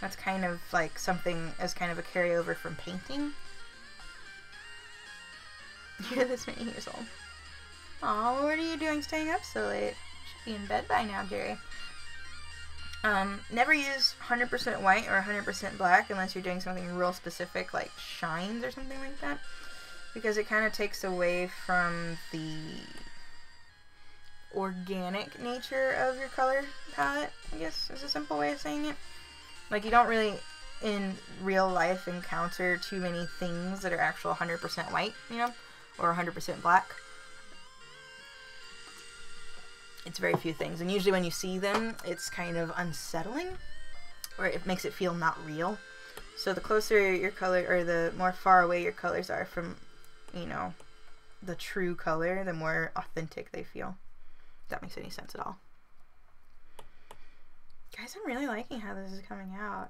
That's kind of like something as kind of a carryover from painting. You're this many years old. Aw, what are you doing staying up so late? Should be in bed by now, Jerry. Never use 100% white or 100% black unless you're doing something real specific like shines or something like that. Because it kind of takes away from the organic nature of your color palette, I guess is a simple way of saying it. Like you don't really, in real life, encounter too many things that are actual 100% white, you know, or 100% black. It's very few things, and usually when you see them, it's kind of unsettling, or it makes it feel not real. So the closer your color, or the more far away your colors are from, you know, the true color, the more authentic they feel. If that makes any sense at all. Guys, I'm really liking how this is coming out.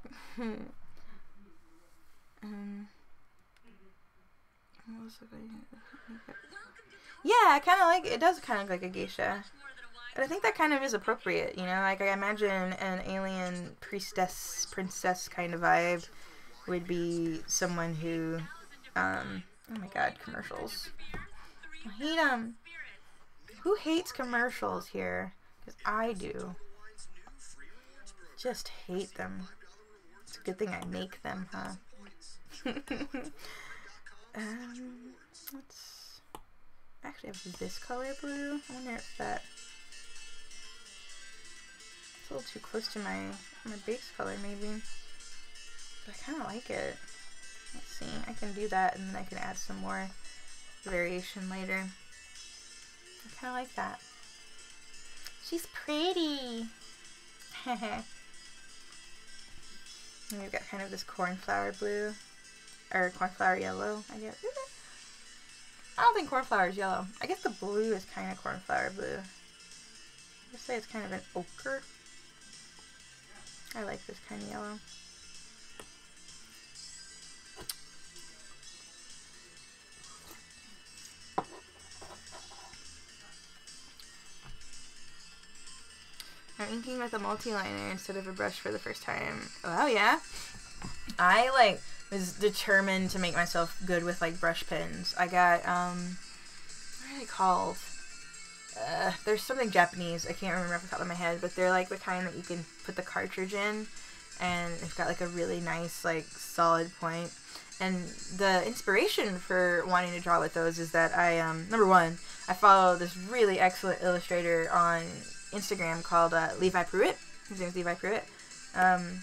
Yeah, I kind of like it. It does kind of look like a geisha. But I think that kind of is appropriate, you know? Like, I imagine an alien princess kind of vibe would be someone who, oh my god, commercials. I hate them. Who hates commercials here? Because I do. Just hate them. It's a good thing I make them, huh? Let's actually have this color blue. I wonder if that... It's a little too close to my base color, maybe. But I kind of like it. Let's see. I can do that, and then I can add some more variation later. I kind of like that. She's pretty. And we've got kind of this cornflower blue, or cornflower yellow, I guess. I don't think cornflower is yellow. I guess the blue is kind of cornflower blue. I'd say it's kind of an ochre. I like this kind of yellow. I'm inking with a multi-liner instead of a brush for the first time. Oh yeah. I was determined to make myself good with brush pens. I got what are they called? there's something Japanese, I can't remember off the top of my head, but they're like the kind that you can put the cartridge in, and it's got like a really nice, like, solid point. And the inspiration for wanting to draw with those is that I, number one, I follow this really excellent illustrator on Instagram called Levi Pruitt. His name is Levi Pruitt. I don't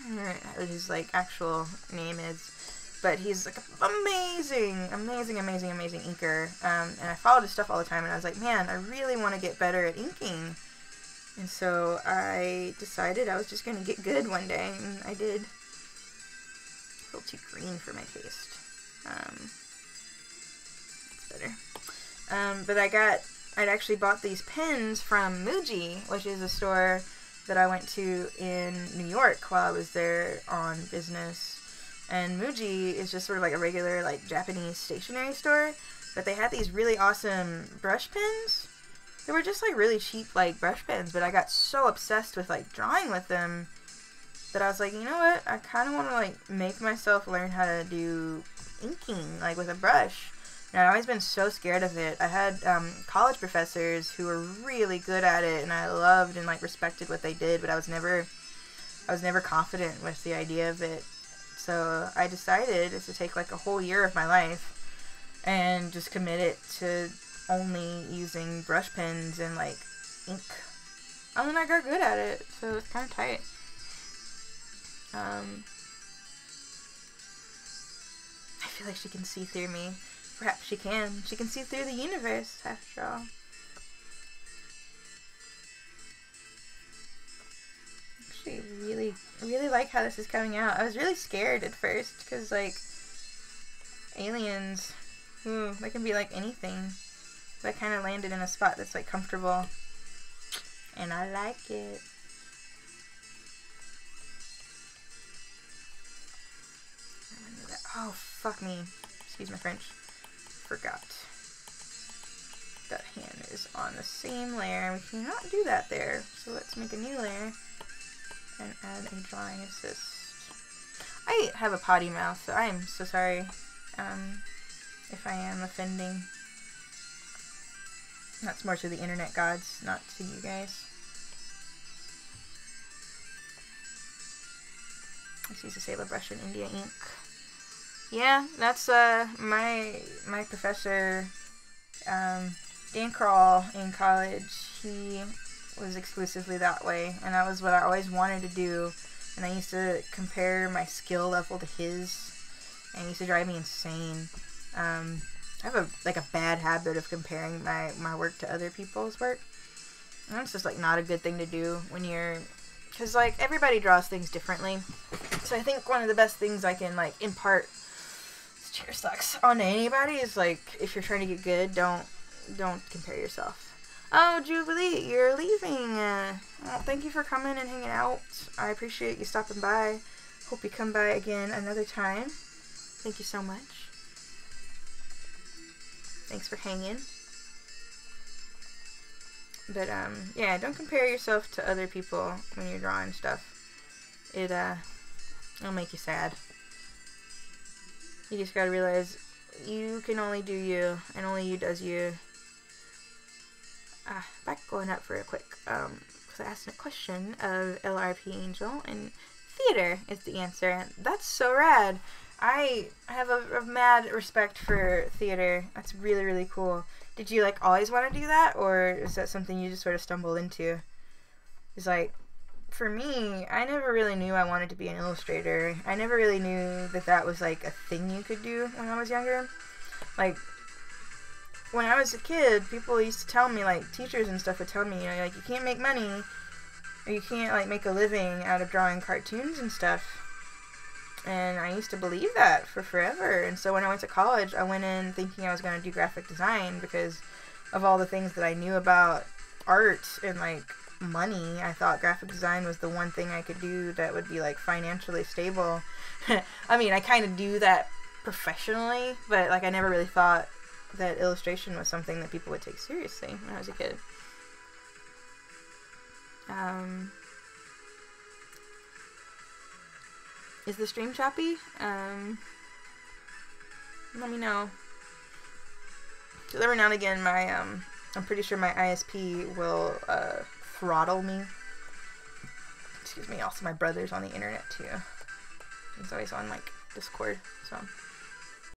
remember what his, like, actual name is, but he's, like, amazing inker. And I followed his stuff all the time, and I was like, man, I really want to get better at inking. And so I decided I was just going to get good one day, and I did. A little too green for my taste. It's better. But I'd actually bought these pens from Muji, which is a store that I went to in New York while I was there on business. And Muji is just sort of like a regular, like, Japanese stationery store, but they had these really awesome brush pens. They were just, like, really cheap, like, brush pens, but I got so obsessed with, like, drawing with them that I was like, you know what, I kind of want to, like, make myself learn how to do inking, like, with a brush. And I've always been so scared of it. I had college professors who were really good at it, and I loved and, like, respected what they did, but I was never confident with the idea of it. So I decided to take, like, a whole year of my life and just commit it to only using brush pens and, like, ink. And then I got good at it, so it's kind of tight. I feel like she can see through me. Perhaps she can. She can see through the universe, after all. Actually, really like how this is coming out. I was really scared at first, because, like, aliens, they can be like anything. But I kind of landed in a spot that's, like, comfortable. And I like it. Oh, fuck me. Excuse my French. Forgot. That hand is on the same layer. We cannot do that there. So let's make a new layer and add a drawing assist. I have a potty mouth, so I am so sorry if I am offending. That's more to the internet gods, not to you guys. Let's use a Sailor brush in India ink. Yeah, that's my professor, Dan Crawl in college. He was exclusively that way, and that was what I always wanted to do. And I used to compare my skill level to his, and it used to drive me insane. I have a bad habit of comparing my work to other people's work. And it's just, like, not a good thing to do when you're, because, like, everybody draws things differently. So I think one of the best things I can, like, impart, this chair sucks, on anybody is, like, if you're trying to get good, don't compare yourself. Oh, Jubilee, you're leaving. Well, thank you for coming and hanging out. I appreciate you stopping by. Hope you come by again another time. Thank you so much. Thanks for hanging. But, yeah, don't compare yourself to other people when you're drawing stuff. It'll make you sad. You just gotta realize you can only do you, and only you does you. Back going up for a quick, because I asked a question of LRP Angel, and theater is the answer, and that's so rad. I have a mad respect for theater. That's really, really cool. Did you, like, always want to do that, or is that something you just sort of stumbled into? It's like, for me, I never really knew I wanted to be an illustrator. I never really knew that that was, like, a thing you could do when I was younger. Like, when I was a kid, people used to tell me, like, teachers and stuff would tell me, you know, like, you can't make money, or you can't, like, make a living out of drawing cartoons and stuff. And I used to believe that for forever. And so when I went to college, I went in thinking I was going to do graphic design because of all the things that I knew about art and, like, money. I thought graphic design was the one thing I could do that would be, like, financially stable. I mean, I kind of do that professionally, but, like, I never really thought that illustration was something that people would take seriously when I was a kid. Is the stream choppy? Let me know. Because every now and again I'm pretty sure my ISP will throttle me. Excuse me. Also, my brother's on the internet too. He's always on like Discord, so